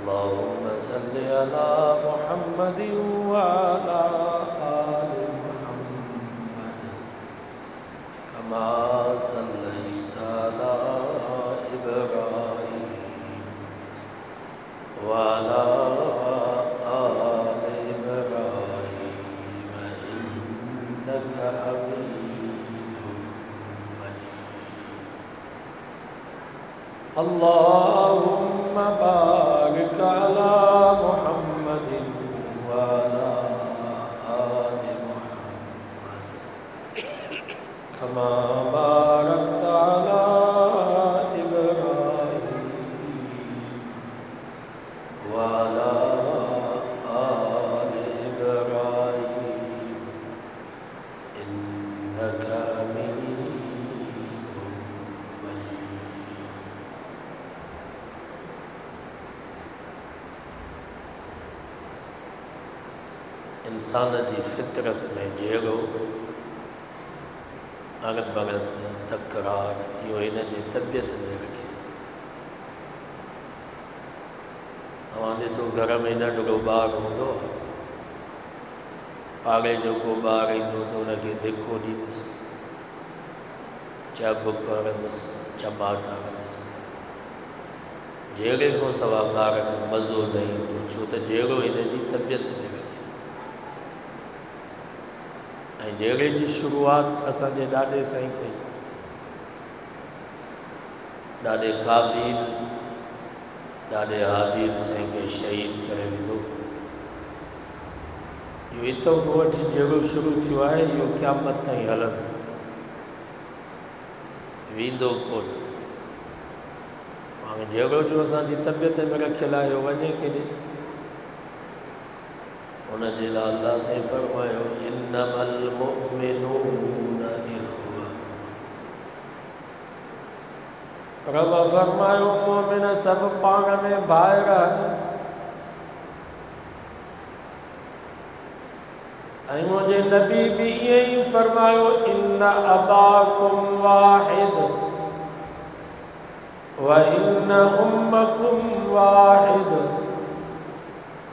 अल्लाहुम्मा सल्लि अला मुहम्मद व अला आलि मुहम्मद कमा सल्लैता अला इब्राहीम व अला आलि इब्राहीम इन्नका हमीदुम मजीद। अल्लाहुम्मा बारिक अला मुहम्मदिन व अला आलि मुहम्मद कमा बारकता अला इब्राहीम व अला आलि इब्राहीम इन्नका हमीदुम मजीद। इंसान की फितरत में जहिड़ो अगत बगत तकरार इहो इन जी तबियत में रखे। तव्हां ॾिसो घर में नंढिड़ो ॿारु हूंदो आहे, पाड़े जो को ॿारु ईंदो त हुनखे धिको ॾींदुसि, चॿुक हणंदुसि, चमाट हणंदुसि। जहिड़े खां सवाइ ॿार खे मज़ो न ईंदो, छो त जहिड़ो हिन जी तबियत में रखे। ऐं जहिड़े जी शुरूआत असांजे ॾाॾे साईं कई। ॾाॾे काबिल ॾाॾे हाबिल साईं खे शहीद करे विधो। इहो हितां खां वठी जहिड़ो शुरू थियो आहे इहो क़यामत ताईं हलंदो, वेंदो कोन। हाणे जहिड़ो जो असांजी तबियत में रखियलु आहे इहो वञे केॾे। उनजे लाइ अल्लाह साईं फरमायो इन्नमल मुमिनून इख्वा। रब फरमायो मोमिन सभु पाण में भाइर आहिनि। ऐं मुंहिंजे नबी बि ईअं ई फरमायो इन्न अबाकुम वाहिद व इन्न उम्मकुम वाहिद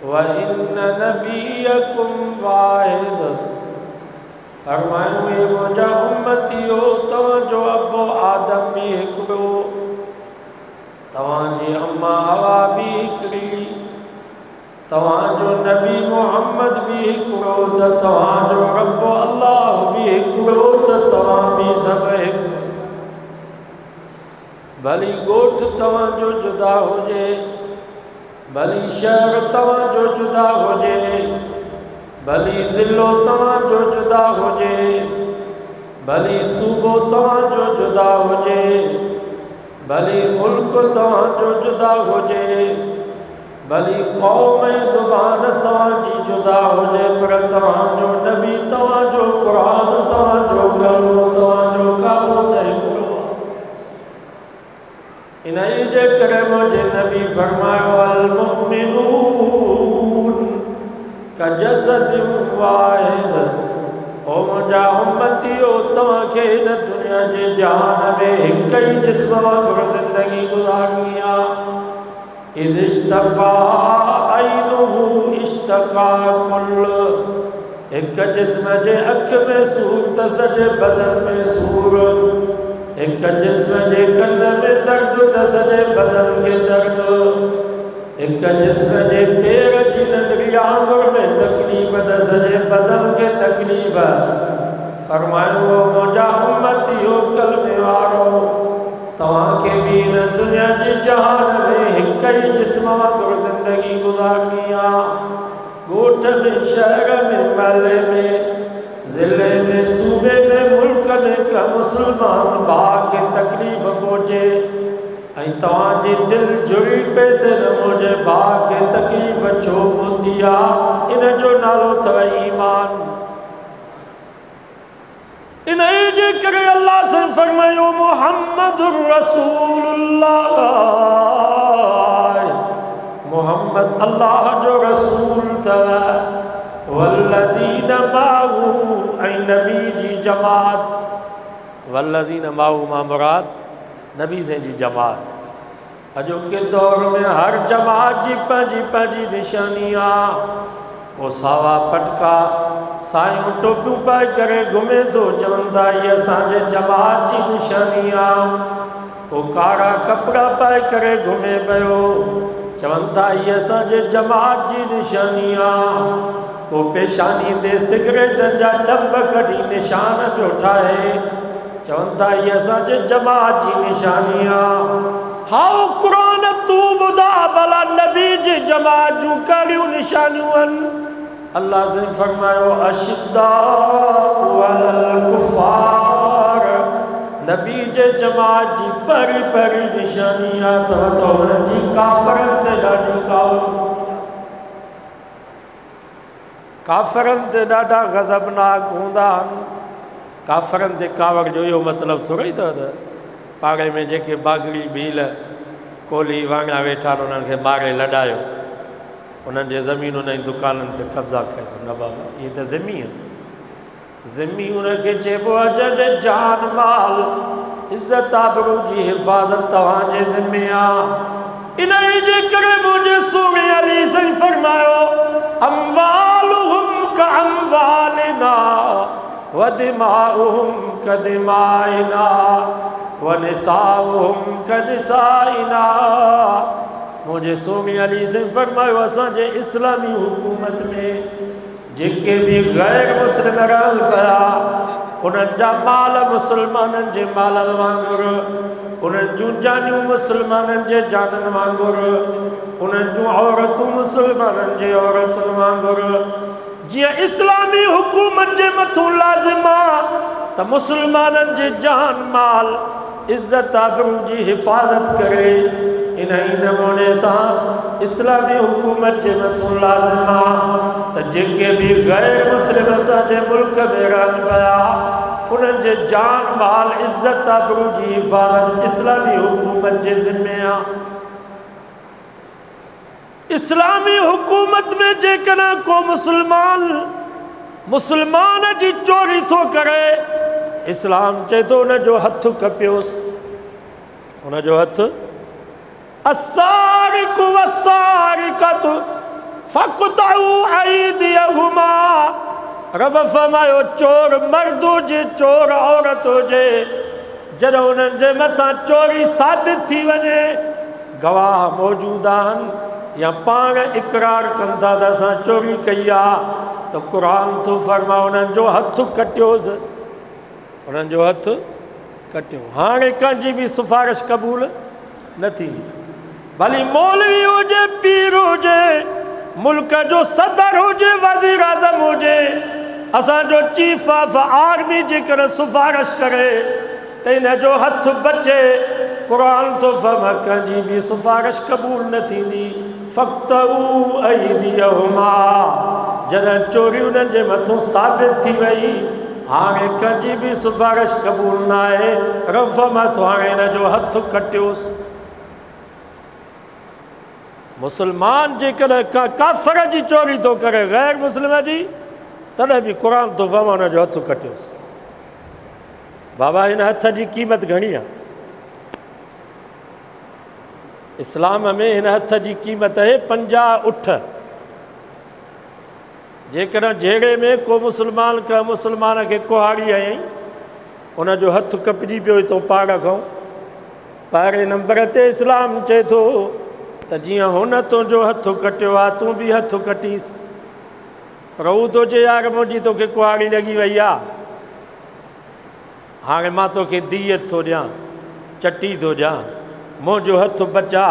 व इन्न नबीयकुम वाहिद। फरमायो हे मुंहिंजा उम्मतियो, तव्हांजो अबो आदम बि हिकिड़ो, तव्हांजी अम्मा हवा बि हिकिड़ी, तव्हांजो नबी मोहम्मद बि हिकिड़ो, त तव्हांजो रब अल्लाह बि हिकिड़ो, त तव्हां बि सभु हिकु। भली ॻोठ तव्हांजो जुदा हुजे, भली शहर तव्हांजो जुदा हुजे, भली ज़िलो तव्हांजो जुदा हुजे, भली सूबो तव्हांजो जुदा हुजे, भली मुल्क तव्हांजो जुदा हुजे, भली क़ौम ऐं ज़ुबान तव्हांजी जुदा हुजे, पर तव्हांजो नबी, तव्हांजो क़ुरान, तव्हांजो कलमो, तव्हांजो काबो त हिकिड़ो आहे। इन जे करे मुंहिंजे नबी फरमायो अल मुमिनून कजसदिन वाहिद। ओ मुंहिंजा उम्मतियो, तव्हांखे हिन दुनिया जे जहान में हिकु ई जिस्म वांगुरु ज़िंदगी गुज़ारणी आहे। इज़ इश्तक़ा ऐनुहु इश्तक़ा कुल। हिकु जिस्म जे अख में सूर त सॼे बदन में सूर, हिकु जिस्म जे कन में दर्द त सॼे बदन खे दर्द, हिकु जिस्म जे पेर जी नंढड़ी आंगुर में तकलीफ़ त सॼे बदन खे तकलीफ़। फरमायो मुंहिंजा उम्मतियो कलमे वारो, तव्हांखे बि हिन दुनिया जे जहान में हिकु ई जिस्म वांगुरु ज़िंदगी गुज़ारणी आहे। ॻोठ में, शहर में, महले में, ज़िले में, सूबे में, मुल्क में का मुस्लमान भाउ खे तकलीफ़ पहुचे ऐं तव्हांजी दिलि जुड़ी पए त मुंहिंजे भाउ खे तकलीफ़ छो पहुती आहे, इन जो नालो अथव ईमान। इन जे करे अल्लाह से फरमायो मुहम्मदुर रसूलुल्लाह, मुहम्मद अल्लाह जो रसूल अथव। वल्लज़ीन माहू, ऐं नबी जी जमात। वल्लज़ीन माहू मां मुराद नबी से जी जमात। अॼोके दौर में हर जमात जी पंहिंजी पंहिंजी निशानी आहे। को सावा पटका सायूं टोपियूं पाए करे घुमे थो, चवंदा हीअ असांजे जमात जी निशानी आहे। को कारा कपिड़ा पाए करे घुमे पियो, चवंदा हीअ असांजे जमात जी निशानी आहे। को पेशानी ते सिगरेटनि जा डब कढी निशान पियो ठाहे, चवंदा हीअ असांजे जमात जी निशानी आहे। हाओ क़ुरान तू ॿुधा भला नबी जी जमात जूं कहिड़ियूं निशानियूं आहिनि। अल्लाह से फरमायो अशिद्दाउ अलल कुफ़ार, नबी जे जमात जी पहिरीं पहिरीं निशानी आहे त उन्हनि जी काफ़रनि ते ॾाढी कावड़, काफ़रनि ते ॾाढा गज़बनाक हूंदा आहिनि। काफ़रनि ते कावड़ जो इहो मतिलबु थोरो ई अथव त पाड़े में जेके बागड़ी भील कोली वांगड़ा वेठा आहिनि उन्हनि खे मारे लॾायो, उन्हनि जे ज़मीन उन जी दुकाननि ते कब्ज़ा कयो। न बाबा, इहे त ज़िमी आहिनि। ज़िमी उनखे चइबो आहे जंहिंजे जान माल इज़त आबरू जी हिफ़ाज़त तव्हांजे ज़िमे आहे। इन जे करे मुंहिंजे सोने अली साईं फरमायो अम्वालुहुम का अम्वालिना व दिमाउहुम का दिमाइना व निसाउहुम का निसाइना। मुंहिंजे सोने अली साईं फरमायो असांजे इस्लामी हुकूमत में जेके भी गैर मुस्लिम रहल कया, उन्हनि जा माल मुसलमाननि जे मालनि वांगुरु, उन्हनि जूं जानियूं मुसलमाननि जे जाननि वांगुरु, उन्हनि जूं औरतूं मुसलमाननि जे औरतुनि वांगुरु। जीअं इस्लामी हुकूमत जे मथां लाज़िम आहे त मुसलमाननि जे जान माल इज़त आबरू जी हिफ़ाज़त करे, इन ही नमूने सां इस्लामी हुकूमत जे मथां लाज़िम आहे त जेके भी गैर मुस्लिम असांजे मुल्क में रहनि पिया, उन्हनि जे जान माल इज़त आबरू जी हिफ़ाज़त इस्लामी हुकूमत जे ज़िम्मे आहे। इस्लामी हुकूमत में जेकॾहिं को मुसलमान जी चोरी थो करे, इस्लाम चए थो उन जो हथु कपियोसि, उन जो हथु। अस्सारिकु वस्सारिकतु फ़क़्तउ अयदियहुमा, रब फरमायो चोर मर्द हुजे चोर औरत हुजे, जॾहिं उन्हनि जे मथां चोरी साबित थी वञे, गवाह मौजूद आहिनि या पाण इक़रार कंदा त असां चोरी कई आहे, त क़ुरान थो फरमा उन्हनि जो हथु कटियोसि, उन्हनि जो हथु कटियो। हाणे कंहिंजी बि सिफ़ारिश क़बूल न थींदी, भली मौलवी हुजे, पीर हुजे, मुल्क जो सदर हुजे, वज़ीर आज़म हुजे, असांजो चीफ ऑफ आर्मी जेकर सिफ़ारिश करे त इन जो हथु बचे, क़ुरान तो फरमा कंहिंजी बि सिफ़ारिश क़बूल न थींदी। फ़क़्तउ अयदियहुमा, जॾहिं चोरी उन्हनि जे मथां साबित थी वई, हाणे कंहिंजी बि सिफ़ारिश क़बूल न आहे, रब फरमा थो हाणे इन जो हथु कटियोसि। मुसलमान जेकॾहिं का काफ़र जी चोरी थो करे, गैर मुस्लिम जी, तॾहिं बि क़ुरान थो फरमा हुन जो हथु कटियोसि। बाबा हिन हथ जी क़ीमत घणी आहे। इस्लाम में हिन हथ जी क़ीमत आहे 50 उठ। जेकॾहिं जहिड़े में को मुसलमान कंहिं मुसलमान खे कुहाड़ी आई, उन जो हथु कपिजी पियो हितां पाड़ खां, पहिरें नंबर ते इस्लाम चए थो त जीअं हुन तुंहिंजो हथु कटियो आहे तूं बि हथु कटीसि। पर हू थो चए यार मुंहिंजी तोखे कुहाड़ी लॻी वई आहे, हाणे मां तोखे दीयत थो ॾियां, चटी थो ॾियां, मुंहिंजो हथु बचा।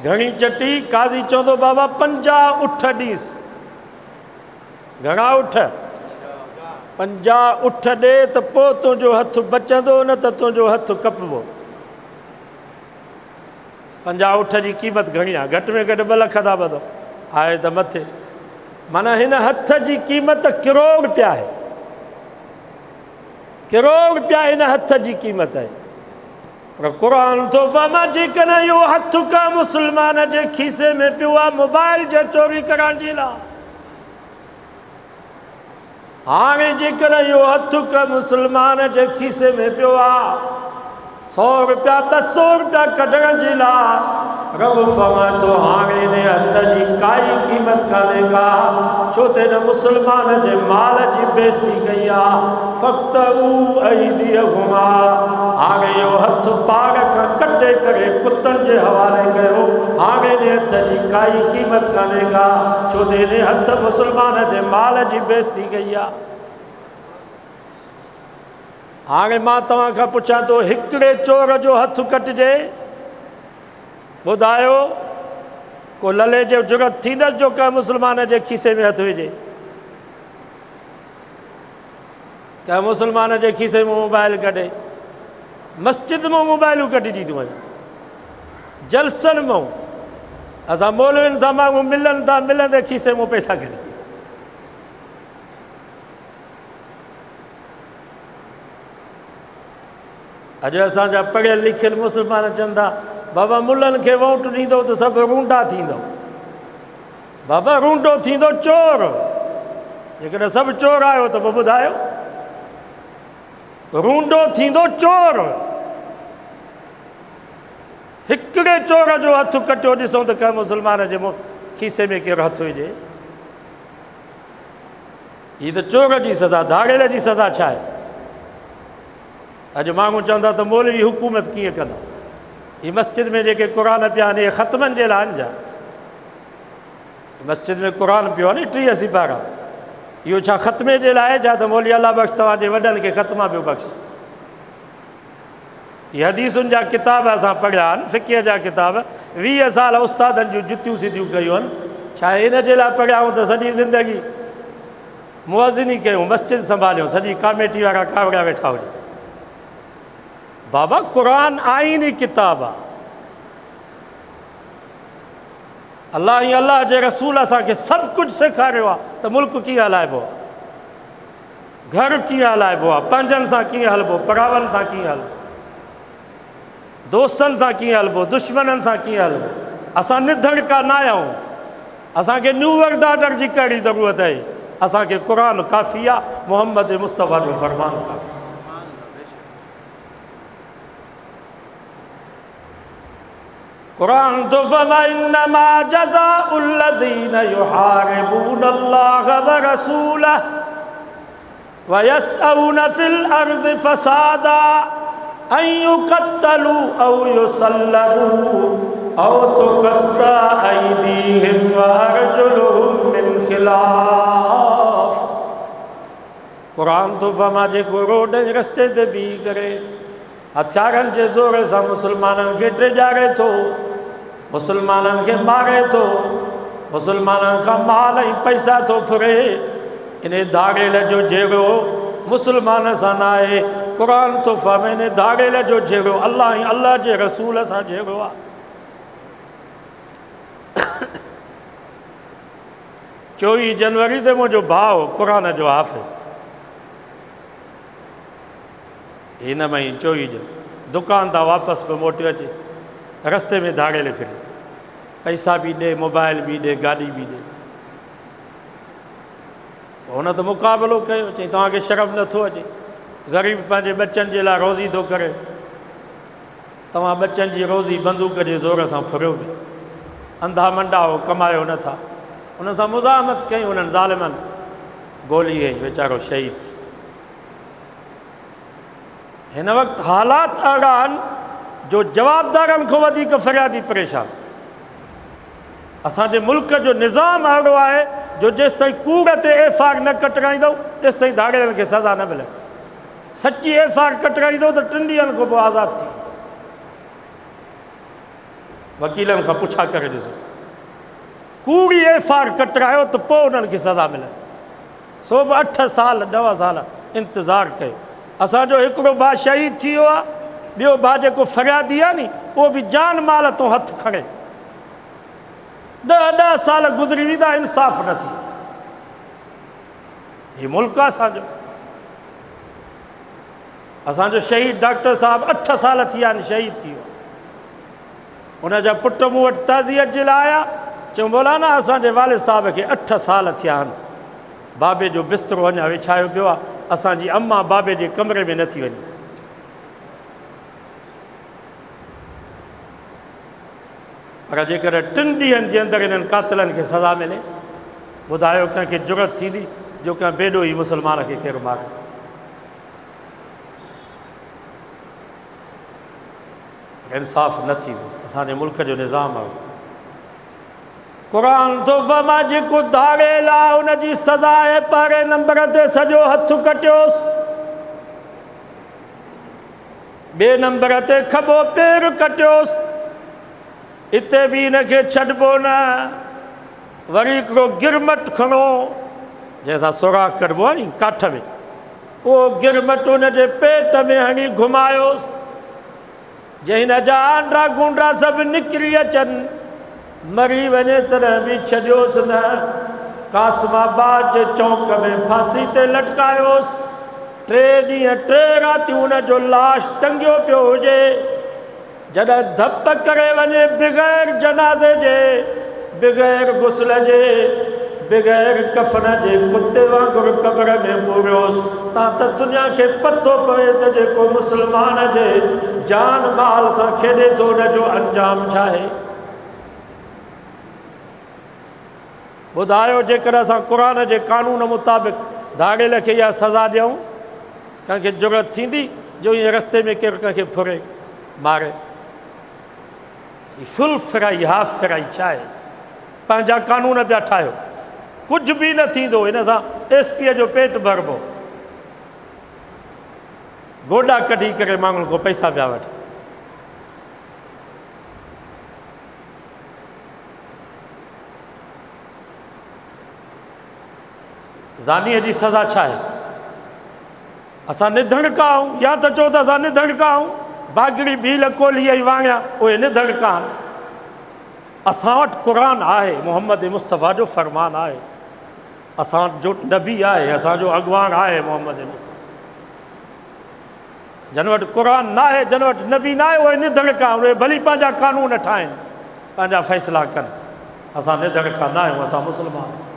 घणी चटी? काज़ी चवंदो बाबा 50 उठ ॾींसि। घणा उठ? 50 उठ ॾे त पोइ तुंहिंजो हथु बचंदो, न त तुंहिंजो हथु कपिबो। 50 उठ जी क़ीमत घणी आहे? घटि में घटि 2 लख था ॿधो, आहे त मथे। माना हिन हथ जी क़ीमत करोड़ रुपया आहे, करोड़ रुपया हिन हथ जी क़ीमत आहे। पर क़ुरान थो फरमा जेकॾहिं इहो हथु का मुसलमान जे खीसे में पियो आहे मोबाइल जे चोरी करण जे लाइ, हाणे जेकॾहिं इहो हथु का मुसलमान जे खीसे में पियो आहे 100 रुपया 200 रुपया कढण जे लाइ रब फरमाए थो हाणे ने हथ जी काई क़ीमत कान्हे का, छो त हिन मुस्लमान जे माल जी बेइज़्ती कई आहे। फ़क़्तऊ अयदीहुमा, हाणे इहो हथ पाण खां कटे करे कुतनि जे हवाले कयो। हाणे ने हथ जी काई क़ीमत कान्हे का, छो त हिन हथ मुस्लमान जे माल जी बेइज़्ती कई आहे। हाणे मां तव्हां खां पुछां थो, हिकिड़े चोर जो हथ कटिजे, ॿुधायो को लले जो जुरत थींदसि जो कंहिं मुस्लमान जे खीसे में हथु विझे? कंहिं मुस्लमान जे खीसे में मोबाइल कढे? मस्जिद में मोबाइलूं कढिजी थियूं वञनि, जलसनि मां असां मौलवियुनि सां माण्हू मिलनि था, मिलंदे खीसे में पैसा कढी। अॼु असांजा पढ़ियल लिखियल मुस्लमान चवनि था बाबा मुल्हनि खे वोट ॾींदो त सभु रूंडा थींदो। बाबा रूंडो थींदो चोर, जेकॾहिं सभु चोर आहियो त पोइ ॿुधायो रूंडो थींदो चोर। हिकिड़े चोर जो हथु कटियो ॾिसूं त कंहिं मुस्लमान जे खीसे में केरु हथु विझे? हीअ त चोर जी सज़ा, धाड़ेल जी सज़ा छा आहे? अॼु माण्हू चवंदा त मौलवी हुकूमत कीअं कंदा? हीअ मस्जिद में जेके क़ुर पिया आहिनि इहे ख़तमनि जे लाइ आहिनि छा? मस्जिद में क़ुर पियो आहे न 83 पारा, इहो छा ख़तमे जे लाइ छा त मौली अला बख़्श तव्हांजे वॾनि खे ख़तमा पियो बख़्श? इहे हदीसुनि जा किताब असां पढ़िया आहिनि, फ़िक़्ह जा किताब, 20 साल उस्तादनि जूं जुतियूं सिधियूं कयूं आहिनि। छा इन जे लाइ पढ़िया आहियूं त सॼी ज़िंदगी मुअज़िनी कयूं, मस्जिद संभालियूं, सॼी कमेटी वारा कावड़ा वेठा हुजनि? बाबा कुरान आईनी किताब आहे। अल्लाह ऐं अल्लाह जे रसूल असांखे सभु कुझु सेखारियो आहे त मुल्क कीअं हलाइबो आहे, घर कीअं हलाइबो आहे, पंहिंजनि सां कीअं हलबो, परावनि सां कीअं हलबो, दोस्तनि सां कीअं हलबो, दुश्मननि सां कीअं हलबो। असां निधड़का न आहियूं, असांखे न्यू वर्ल्ड ऑर्डर जी कहिड़ी ज़रूरत आहे? असांखे क़ुरान काफ़ी आहे, मोहम्मद मुस्तफ़ा जो फ़रमान काफ़ी। कुरान तो फरमाए इन्नमा जज़ाउल लज़ीना युहारिबून अल्लाह व रसूलहु व यसअूना फिल अर्ज़ि फसादा अन युक़त्तलू औ युसल्लबू औ तुक़त्ता अयदीहिम व अर्जुलुहुम मिन खिलाफ। कुरान तो फरमाए जेको रोड रस्ते ते बीह करे हथियारनि जे ज़ोर सां मुस्लमाननि खे टिॼारे थो, मुस्लमाननि खे मारे थो, मुस्लमाननि खां माल ऐं पैसा थो फुरे, इन धाड़ेल जो जहिड़ो मुस्लमान सां न आहे। क़ुरान तो फरमाए इन धाड़ेल जो जहिड़ो अल्लाह ऐं अल्लाह जे रसूल सां जहिड़ो आहे। 24 जनवरी ते मुंहिंजो भाउ क़ुरान जो हाफ़िज़, हिन महीने 24 जो दुकान तां वापसि पियो मोटी अचे, रस्ते में धाड़ेले फिरे, पैसा बि ॾे, मोबाइल बि ॾे, गाॾी बि ॾे। हुन त मुक़ाबिलो कयो, चई तव्हांखे शर्म नथो अचे? ग़रीब पंहिंजे बच्चनि जे लाइ रोज़ी थो करे, तव्हां बच्चनि जी रोज़ी बंदूक जे ज़ोर सां फुरियो पिया, अंधा मंडा हो, कमायो नथा। उन सां मुज़ाहमत कई उन्हनि ज़ालिमनि, गोली हई, वीचारो शहीद थी। हिन वक़्तु हालात अहिड़ा आहिनि जो जवाबदारनि खां वधीक फ़रियादी परेशान। असांजे मुल्क जो निज़ाम अहिड़ो आहे जो जेसि ताईं कूड़ ते एफ.आर. न कटराईंदव तेसि ताईं धाड़ेलनि खे सज़ा न मिलंदी। सची एफ.आर. कटराईंदव त 3 ॾींहंनि खां पोइ आज़ादु थी। वकीलनि खां पुछा करे ॾिसो, कूड़ी एफ.आर. कटरायो त पोइ उन्हनि खे सज़ा मिलंदी। सो बि 8 साल 9 साल इंतज़ारु कयो। असांजो हिकिड़ो भाउ शहीद थी वियो आहे, ॿियो भाउ जेको फ़रियादी आहे नी उहो बि जान माल तो हथु खणे। 10 साल गुज़री वेंदा, इंसाफ़ न थी। हीउ मुल्क आहे असांजो। असांजो शहीद डॉक्टर साहब 8 साल थी विया आहिनि, शहीद थी वियो। उनजा पुट मूं वटि ताज़ियत जे लाइ आया, चयूं मौलाना असांजे वालिद साहब खे 8 साल थिया आहिनि, बाबे जो बिस्तरो अञा विछायो पियो आहे, असांजी अम्मा बाबे जे कमरे में नथी वञी सघे। पर जेकर 3 ॾींहंनि जे अंदरि इन्हनि कातिलनि खे सज़ा मिले, ॿुधायो कंहिंखे ज़रूरत थींदी जो कंहिं बेॾो ई मुस्लमान खे केरु मारे। इंसाफ़ न थींदो। असांजे मुल्क जो निज़ाम आहे। क़ुरान तो फरमा जेको धाड़ेल आहे उनजी सज़ा आहे पहिरें नंबर ते सॼो हथु कटियोसि, ॿिए नंबर ते खॿो पेर कटियोसि, हिते बि हिनखे छॾिबो न। वरी हिकिड़ो गिरमट खणो जंहिंसां सुराख़ कढिबो आहे नी काठ में, उहो गिरमट हुनजे पेट में हणी घुमायोसि, जे हिन जा आंड्रा गुंड्रा सभु निकिरी अचनि, मरी वञे तॾहिं बि छॾियोसि न। कासिमाबाद जे चौक में फांसी ते लटकायोसि, 3 ॾींहं 3 रातियूं हुनजो लाश टंगियो पियो हुजे। जॾहिं धप करे वञे बग़ैर जनाज़े जे, बग़ैर गुस्ल जे, बग़ैर कफ़न जे, कुते वांगुरु क़ब्र में पूरियोसि। तव्हां त दुनिया खे पतो पवे त जेको मुस्लमान जे जान माल सां खेॾे थो हुनजो अंजाम छा आहे। ॿुधायो जेकर असां क़ुरान जे कानून मुताबिक़ धाड़ेल खे इहा सज़ा ॾियूं, कंहिंखे ज़रूरत थींदी जो ईअं रस्ते में केरु कंहिंखे फुरे मारे। फुल फ्राई हाफ फ्राई छा आहे? पंहिंजा कानून पिया ठाहियो, कुझु बि न थींदो। हिन सां SP जो पेट भरबो, गोॾा कढी करे माण्हुनि खां पैसा पिया वठनि। ज़ानीअ जी सज़ा छा आहे? असां निधड़का आहियूं, या त चओ त असां निधड़का आहियूं। बागड़ी भील कोली ऐं वाणिया उहे निधड़का आहिनि। असां वटि क़ुरान आहे, मोहम्मद मुस्तफ़ा जो फ़रमान आहे, असांजो नबी आहे, असांजो अॻवान आहे मोहम्मद मुस्तफ़ा। जन वटि क़ुरान न आहे, जन वटि नबी न आहे, उहे निधड़का आहिनि। उहे भली पंहिंजा कानून ठाहिनि, पंहिंजा फ़ैसिला कनि। असां निधड़का न आहियूं, असां मुस्लमान आहियूं।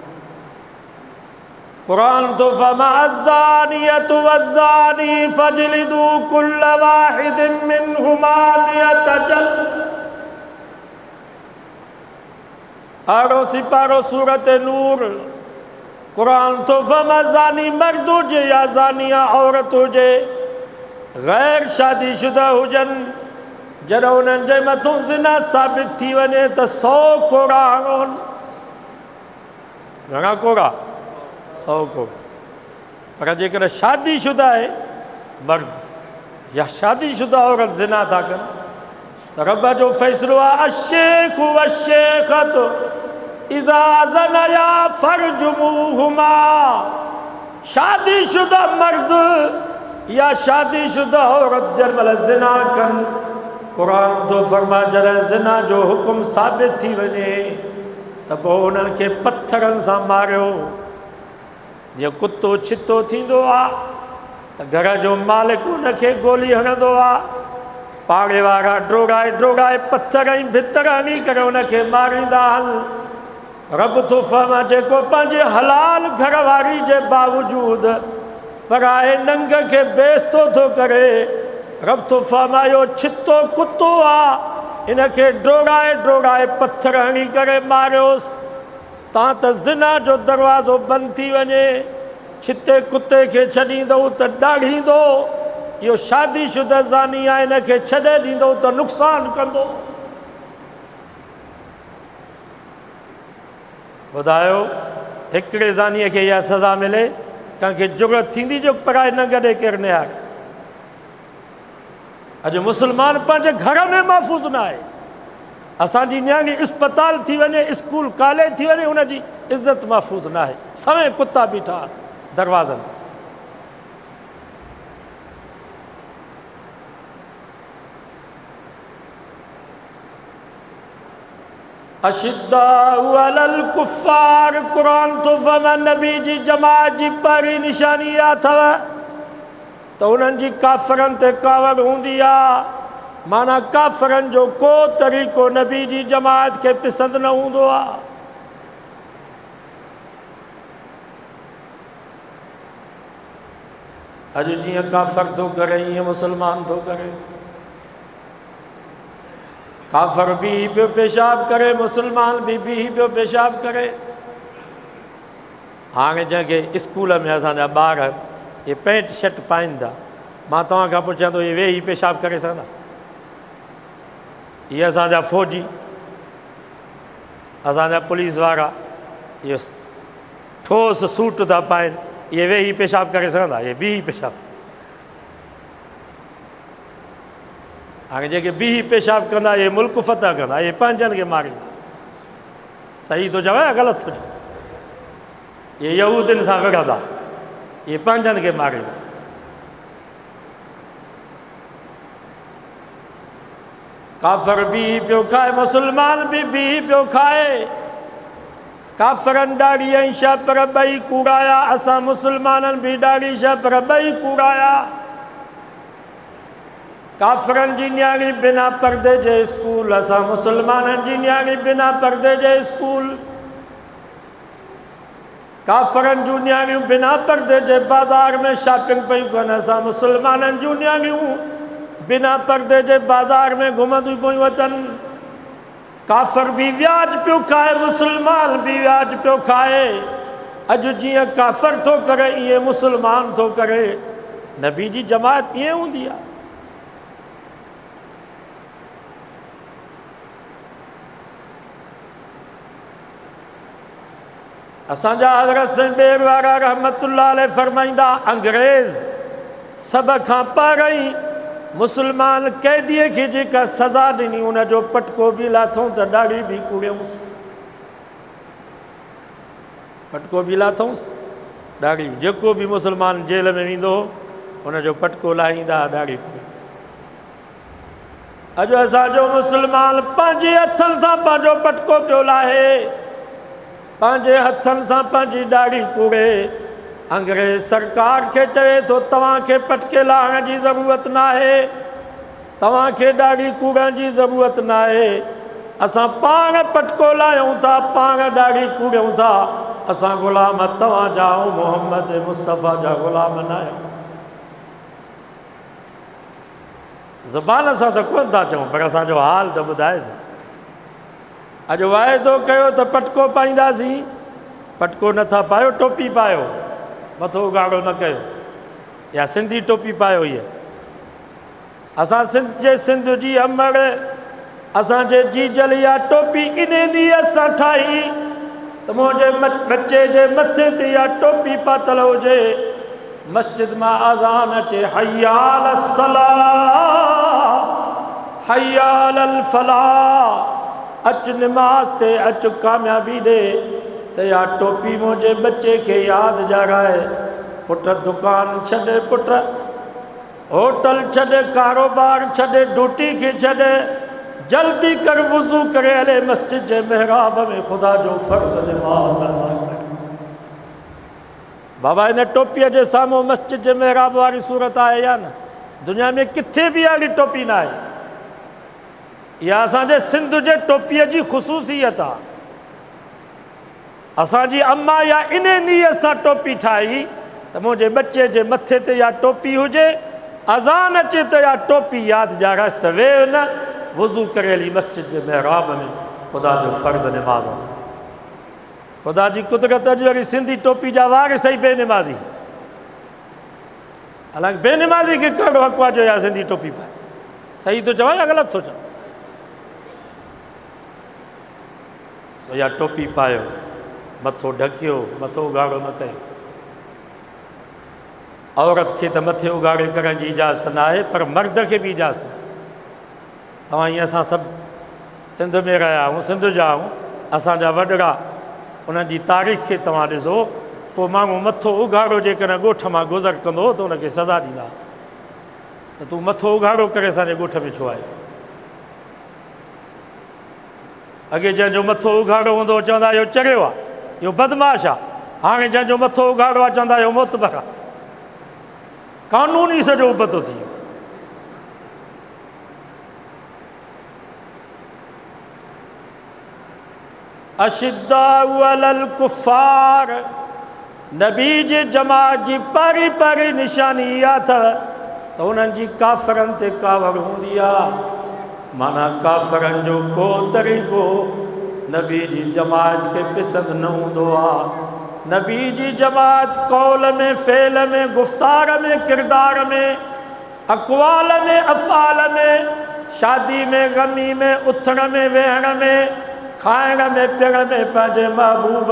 क़ुरान तो फरमा अज़्ज़ानियतु वज़्ज़ानी फ़ज्लिदू कुल्ल वाहिदिन मिनहुमा मिअत जल्द। 8 सिपारो सूरत नूर। क़ुरान तो फरमा ज़ानी मर्द हुजे या ज़ानिया औरत हुजे, गैर शादीशुदा हुजनि, जॾहिं उन्हनि जे मथां ज़िना साबित थी वञे त 100 कोड़ा हणोनि। घणा कोड़ा? 100 कोड़ा। पर जेकर शादीशुदा आहे मर्द या शादीशुदा औरत ज़िना था कनि त रब जो फ़ैसिलो आहे अशेख वशेखतु इज़ा ज़नया फ़रजुमूहुमा। शादीशुदा मर्द या शादीशुदा औरत जंहिं महिल ज़िना कनि, क़ुरान तो फरमा जॾहिं ज़िना जो हुकुम साबित थी वञे त पोइ उन्हनि खे पत्थरनि सां मारियो। जीअं कुतो छितो थींदो आहे त घर जो मालिक उनखे गोली हणंदो आहे, पाड़े वारा ड्रोड़ाए ड्रोड़ाए पत्थर ऐं भितर हणी करे उनखे मारींदा आहिनि। रब थो फरमा जेको पंहिंजे हलाल घरवारी जे बावजूद पराए नंग खे बेइज़्ज़तो थो करे, रब थो फरमा इहो छितो कुतो आहे, इनखे ड्रोड़ाए ड्रोड़ाए पत्थर हणी करे मारियोसि। तव्हां त ज़िना जो दरवाज़ो बंदि थी वञे, छिते कुते खे छॾींदव त ॾाढ़ींदो। इहो शादीशुदा ज़ानी आहे, इनखे छॾे ॾींदो त नुक़सानु कंदो। ॿुधायो हिकिड़े ज़ानीअ खे इहा सज़ा मिले, कंहिंखे ज़रूरत थींदी जो पराए न गॾे केरु निहारे। अॼु मुस्लमान पंहिंजे घर में महफ़ूज़ न आहे। असांजी न्याणी इस्पताल थी वञे, स्कूल कॉलेज थी वञे, हुनजी इज़त महफ़ूज़ न आहे। सवें कुता बीठा दरवाज़नि ते। अशिद्दाउ अलल कुफ़ार। क़ुरान तो फरमा नबी जी जमात जी पहिरीं निशानी इहा अथव त उन्हनि जी काफ़रनि ते कावड़ हूंदी आहे। माना काफ़रनि जो को तरीक़ो नबी जी जमात खे पसंदि न हूंदो आहे। अॼु जीअं काफ़र थो करे ईअं मुस्लमान थो करे। काफ़र भी पियो पेशाब करे, मुसलमान भी पियो पेशाब करे। हाँ जैसे स्कूल में असांजा ॿार ये पैंट शर्ट पाइन था, मां तव्हां खां पुछां थो ये वेही पेशाब करे सघंदा? ये असांजा फ़ौजी, असांजा पुलिस वारा ये ठोस सूट था पाइन, ये वेही पेशाब करे सघंदा? ये बीही पेशाब। हाणे जेके बीही पेशाब कंदा ये मुल्क फतह कंदा, ये पंहिंजनि खे मारींदा। सही थो चवां या ग़लति थो चवां? ये यहूदियुनि सां विढ़ंदा, ये पंहिंजनि खे मारींदा। काफ़र भी पियो खाए, मुसलमान भी पियो खाए। काफ़रनि ॾाढ़ी ऐं छपर ॿई कूड़ाया, असां मुसलमाननि भी ॾाढ़ी छपर ॿई कूड़ाया। काफ़रनि जी न्याणी बिना पर्दे जे स्कूल, असां मुसलमाननि जी न्याणी बिना पर्दे जे स्कूल। काफ़रनि जूं न्याणियूं बिना पर्दे जे बाज़ार में शॉपिंग पियूं कनि, असां मुसलमाननि जूं न्याणियूं बिना पर्दे जे बाज़ार में घुमंदियूं पियूं अचनि। काफ़र भी व्याज पियो खाए, मुसलमान भी व्याज पियो खाए। अॼु जीअं काफ़र थो करे ईअं मुसलमान थो करे। नबी जी जमात ईअं हूंदी आहे। असांजा हज़रत सिंह ॿेर वारा रहमतुल्लाह अलैह फरमाईंदा, अंग्रेज़ सभ खां पहिरीं मुसलमान कैदीअ खे जेका सज़ा ॾिनी उनजो पटको बि लाथऊं त ॾाढ़ी बि कूड़ियऊंसि। पटको बि लाथऊंसि, ॾाढ़ी। जेको बि मुसलमान जेल में वेंदो उनजो पटको लाहींदा, ॾाढ़ी कूड़ी। अॼु असांजो मुसलमान पंहिंजे हथनि सां पंहिंजो पटको पियो लाहे, पंहिंजे हथनि सां पंहिंजी ॾाढ़ी कूड़े। अंग्रेज़ सरकार खे चवे थो तव्हांखे पटके लाहण जी ज़रूरत न आहे, तव्हांखे ॾाढ़ी कूड़ण जी ज़रूरत न आहे। असां पाण पटको लाहियूं था, पाण ॾाढ़ी कूड़ियूं था। असां ग़ुलाम तव्हांजा ऐं मोहम्मद मुस्तफ़ा जा ग़ुलाम न आहियूं। ज़ुबान सां त कोन था चऊं, पर असांजो हाल त ॿुधाए थो। अॼु वाइदो कयो त पटको पाईंदासीं, पटको नथा पायो, टोपी पायो, मथो उघाड़ो न कयो, या सिंधी टोपी पायो। हीअ असां सिंध जी अमड़, असांजे जीजल इहा टोपी इन नीयत सां ठाही त मुंहिंजे बच्चे जे मथे ते इहा टोपी पातल हुजे, मस्जिद मां अज़ान अचे, हय्या अल सलाह हय्या अल फलाह, अच निमाज़ ते अच कामयाबी ॾे। त इहा टोपी मुंहिंजे बच्चे खे यादि ॾियाराए, पुट दुकान छॾे, पुट होटल छॾे, कारोबार छॾे, ड्यूटी खे छॾे, जल्दी कर वुज़ू करे हले मस्जिद जे महराब में ख़ुदा जो फ़र्ज़ निमाज़ अदा करे। बाबा इन टोपीअ जे साम्हूं मस्जिद जे महराब वारी सूरत आहे या न? दुनिया में किथे बि अहिड़ी टोपी न आहे। इहा असांजे सिंध जे टोपीअ जी ख़ुसूसियत आहे। असांजी अम्मा या इन नीयत सां टोपी ठाही त मुंहिंजे बच्चे जे मथे ते इहा टोपी हुजे, अज़ान अचे त इहा टोपी यादि ॾियाराइसि त वेह न, वुज़ू करे हली मस्जिद जे महराब में ख़ुदा जो फ़र्ज़ निमाज़ अदा। ख़ुदा जी कुदरत, अॼु वरी सिंधी टोपी जा वार सही बेनिमाज़ी। हालांकि बेनिमाज़ी खे कहिड़ो हक़ आहे जो इहा सिंधी टोपी पाए? सही थो चवां या ग़लति थो चवां? सो इहा टोपी पायो, मथो ढकियो, मथो उघाड़ो न कयो। औरत खे त मथे उघाड़े करण जी इजाज़त न आहे, पर मर्द खे बि इजाज़त न आहे। तव्हां ईअं असां सभु सिंध में रहिया आहियूं, सिंध जा आहियूं, असांजा वॾड़ा, उन्हनि जी तारीख़ खे तव्हां ॾिसो। को माण्हू मथो उघाड़ो जेकॾहिं ॻोठ मां गुज़र कंदो त उनखे सज़ा ॾींदा त तूं मथो उघाड़ो करे असांजे ॻोठ में छो आयो? अॻे जंहिंजो मथो उघाड़ो हूंदो चवंदा इहो चरियो आहे, इहो बदमाश आहे। हाणे जंहिंजो मथो उघाड़ो आहे चवंदा इहो मोतबर आहे। कानून ई सॼो उबतो थी वियो। अशिद्दाउ अलल कुफ़ार, नबी जे जमात जी पहिरीं निशानी इहा अथव त उन्हनि जी काफ़रनि ते कावड़ हूंदी आहे। माना काफ़रनि जो को तरीक़ो नबी जी जमात के पसंदि न हूंदो आहे। नबी जी जमात कौल में, फ़ेल में, गुफ़्तार में, किरदार में, अक़वाल में, अफ़आल में, शादी में, गमी में, उथण में, वेहण में, खाइण में, पीअण में पंहिंजे महबूब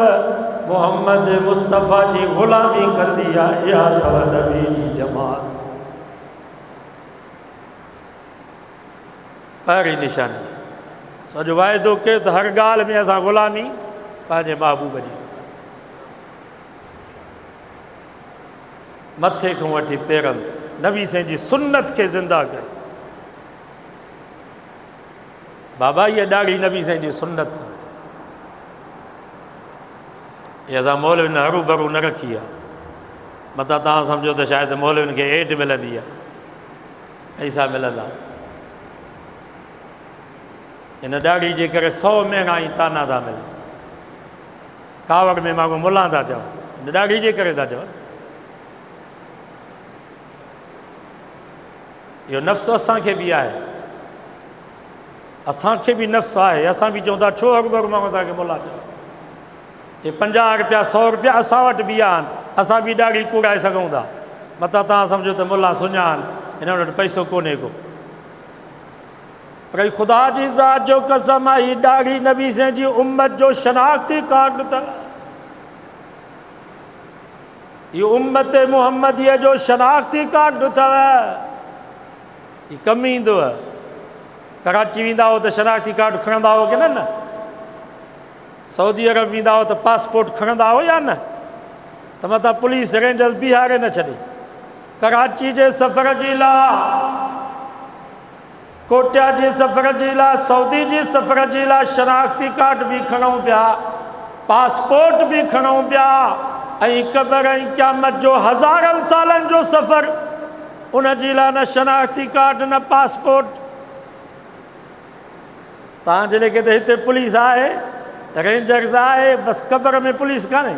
मोहम्मद मुस्तफ़ा जी ग़ुलामी कंदी आहे। इहा अथव नबी जी जमात। पहिरीं निशानी सॼो वाइदो कयो त हर ॻाल्हि में असां ग़ुलामी पंहिंजे महबूब जी कंदासीं, मथे खां वठी पेरनि ताईं नबी साईं जी सुन्नत खे ज़िंदा कयो। बाबा इहा ॾाढी नबी साईं जी सुन्नत इहा असां मौलवियुनि हरू भरू न रखी आहे। मथां तव्हां सम्झो त शायदि मौलवियुनि खे एड मिलंदी आहे, पैसा मिलंदा। इन ॾाढी जे करे 100 महीना ई ताना था मिलनि। कावड़ में माण्हू मुला था चवनि, इन ॾाढी जे करे था चवनि। इहो नफ़्स असांखे बि आहे, असांखे बि नफ़्स आहे। असां बि चऊं था छो अॻु माण्हू असांखे मुला चवनि। हे 50 रुपया 100 रुपया असां वटि बि आहिनि, असां बि ॾाढी कूड़ाए सघूं था। मथां तव्हां सम्झो त मुला सुञाण हिन वटि पैसो कोन्हे को। पर ख़ुदा जी ज़ात जो कसम आहे, हीअ ॾाढी नबी साईं जी उम्मत जो शनाख्ती कार्ड अथव। इहो उम्मत मुहम्मदीअ जो शनाख्ती कार्ड अथव। हीअ कमु ईंदव। कराची वेंदा हो त शनाख्ती कार्ड खणंदा हो की न? सऊदी अरब वेंदा हो त पासपोर्ट खणंदा हो या न? त मथां पुलिस रेंजर्स बीहारे न छॾे। कराची जे सफ़र जे लाइ, कोटिया जे सफ़र जे लाइ, सऊदी जे सफ़र जे लाइ शनाख्ती कार्ड बि खणूं पिया, पासपोर्ट बि खणूं पिया। ऐं क़बर ऐं क़यामत जो हज़ारनि सालनि जो सफ़र, उन जे लाइ न शनाख्ती कार्ड न पासपोर्ट। तव्हांजे लेखे त हिते पुलिस आहे, रेंजर्स आहे, बसि क़बर में पुलिस कान्हे।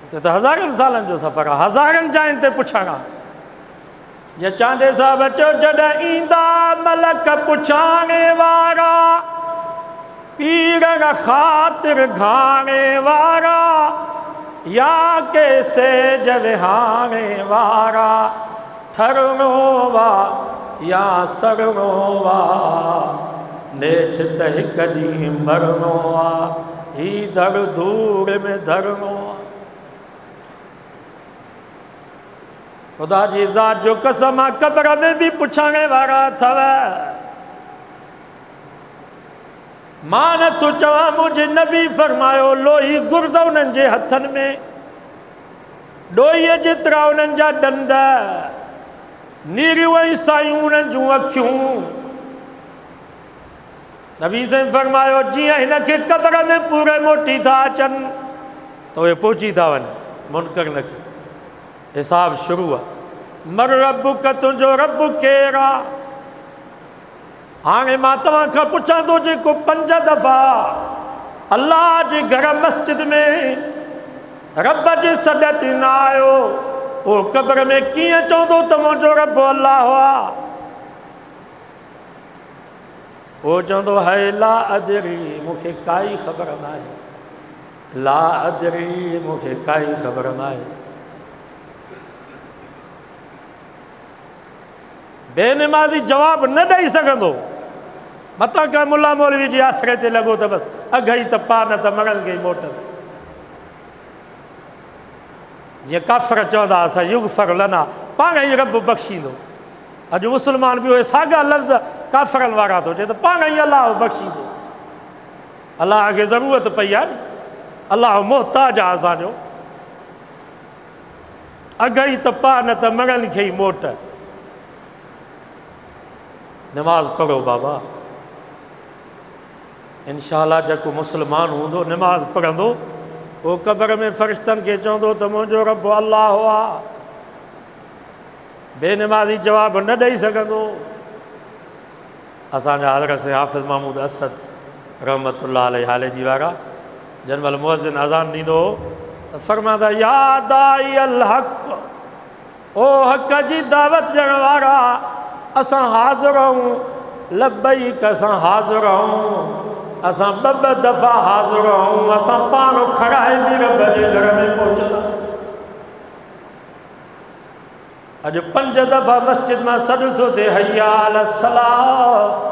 हिते त हज़ारनि सालनि जो सफ़र आहे, हज़ारनि जायुनि ते पुछण आहे। जे चांडे साहिब अचो, जॾहिं ईंदा मलक पुछाणे वारा, पीर ख़ातिर घाणे वारा, या के सेज विहाणे वारा, ठरणो वा या सड़णो वा, नेठ त हिकु ॾींहुं मरणो आहे, ही धड़ धूड़ में धरणो आहे। ख़ुदा जी ज़ात जो कसम आहे, क़बर में बि पुछाणे वारा अथव। मां नथो चवां, मुंहिंजे नबी फरमायो, लोही गुर्द उन्हनि जे हथनि में, ॾोहीअ जेतिरा उन्हनि जा ॾंद, नीरियूं ऐं सायूं उन्हनि जूं अखियूं। नबी साईं फरमायो, जीअं हिनखे क़बर में पूरे मोटी था अचनि त उहे पहुची था वञनि मुनकर न खे। हिसाब शुरू आहे। मर रब्बुक, तुंहिंजो रब केरु आहे? हाणे मां तव्हां खां पुछां थो, जेको 5 दफ़ा अल्लाह जे घर मस्जिद में रब जे सॾ ते न आयो, उहो क़बर में कीअं चवंदो त मुंहिंजो रब अल्लाह आहे? उहो चवंदो है ला अदरी, मूंखे काई ख़बर न आहे। ला अदरी, मूंखे काई ख़बर न आहे। बेनमाज़ी जवाब न ॾेई सघंदो। मतां का मुला मौलवी जी आसरे ते लॻो त बसि अघ ई त पा, न त मङनि खे ई मोट। जीअं काफ़िर चवंदा असां युगफर लना, पाण ई रब बख़्शींदो। अॼु मुस्लमान बि उहे साॻा लफ़्ज़ काफ़िरनि वारा थो चए त पाण ई अलाह बख़्शींदो। अलाह खे ज़रूरत पई आहे न, अलाह मोहताज आहे असांजो। अघ ई त पा, न त मङनि खे ई मोट। नमाज़ पढ़ो बाबा, इंशाअल्लाह जेको मुस्लमान हूंदो नमाज़ पढ़ंदो, उहो क़बर में फ़रिश्तनि खे चवंदो त मुंहिंजो रब अल्लाह आहे। बेनमाज़ी जवाब न ॾेई सघंदो। असांजा हज़रत से हाफ़िज़ महमूद असद रहमतुल्लाह अलैहि हाले जी वारा जंहिं महिल मुअज़्ज़िन अज़ान ॾींदो हो त फरमाईंदा, या दाई अल हक़, ओ हक़ जी दावत ॾियण वारा, असां हाज़िर आहियूं, लब्बैक असां हाज़िर आहियूं, असां ॿ दफ़ा हाज़िर आहियूं, असां पाण खड़ाए बि रब जे घर में पहुचंदासीं। अॼु 5 दफ़ा मस्जिद में सॾु थो थिए हय्या अला सलाह।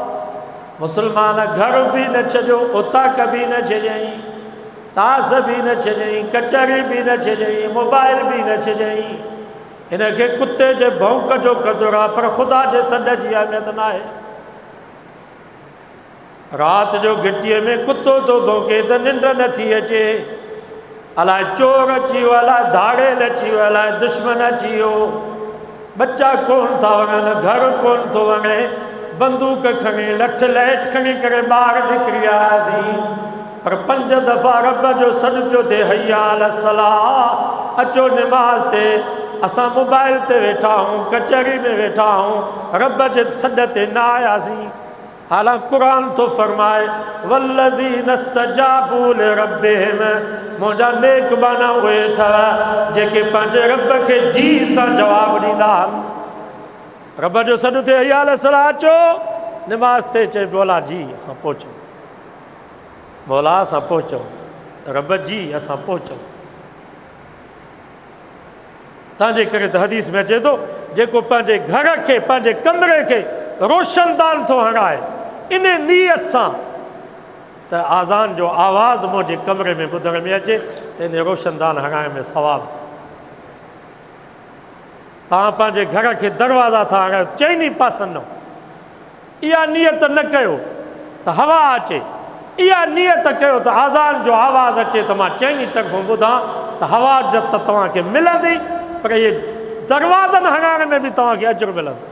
मुसलमान घर भी न छॾियो, उताक भी न छॾियई, ताश भी न छॾियई, कचहरी भी न छॾियई, मोबाइल भी न छॾियई। इनखे कुत्ते जे भौंक जो क़दुरु आहे, पर ख़ुदा जे सॾ जी अहमियत न आहे। रात जो घिटीअ में कुत्तो थो भौंके त निंड नथी अचे, अलाए चोर अची वियो, अलाए धाड़ेल अची वियो, अलाए दुश्मन अची वियो, बच्चा कोन था वञनि, घर कोन थो वञे, बंदूक खणी लठ लाइट खणी करे ॿाहिरि निकिरी आयासीं। पर 5 दफ़ा रब जो सॾु पियो थिए हय्या अला सलाह, अचो निमाज़ ते। असां मोबाइल ते वेठा आहियूं, कचहरी में वेठा आहियूं, रब जे सॾ ते न आयासीं। हालांकि कुरान तो फरमाए वल्लज़ीन इस्तजाबू लिरब्बिहिम, मुंहिंजा नेक बाना उहे अथव जेके पंहिंजे रब खे जी सां जवाबु ॾींदा आहिनि। रब जो सॾु थिए हय्या अला सलाह, अचो निमाज़ ते, चए मौला जी असां पहुचूं, मौला असां पहुचूं, रब जी असां पहुचूं। तंहिंजे करे त हदीस में अचे थो, जेको पंहिंजे घर खे, पंहिंजे कमरे खे रोशनदान थो हणाए इन नीयत सां त आज़ान जो आवाज़ मुंहिंजे कमरे में ॿुधण में अचे, त इन रोशनदान हणाइण में सवाबु अथसि। तव्हां पंहिंजे घर खे दरवाज़ा था हणायो चइनी पासनि, इहा नियत न कयो त हवा अचे, इहा नियत कयो त आज़ान जो आवाज़ अचे त मां चइनी तरफ़ूं ॿुधां, त हवा त तव्हांखे मिलंदी, पर इहे दरवाज़नि हणाइण में बि तव्हांखे अजुर मिलंदो,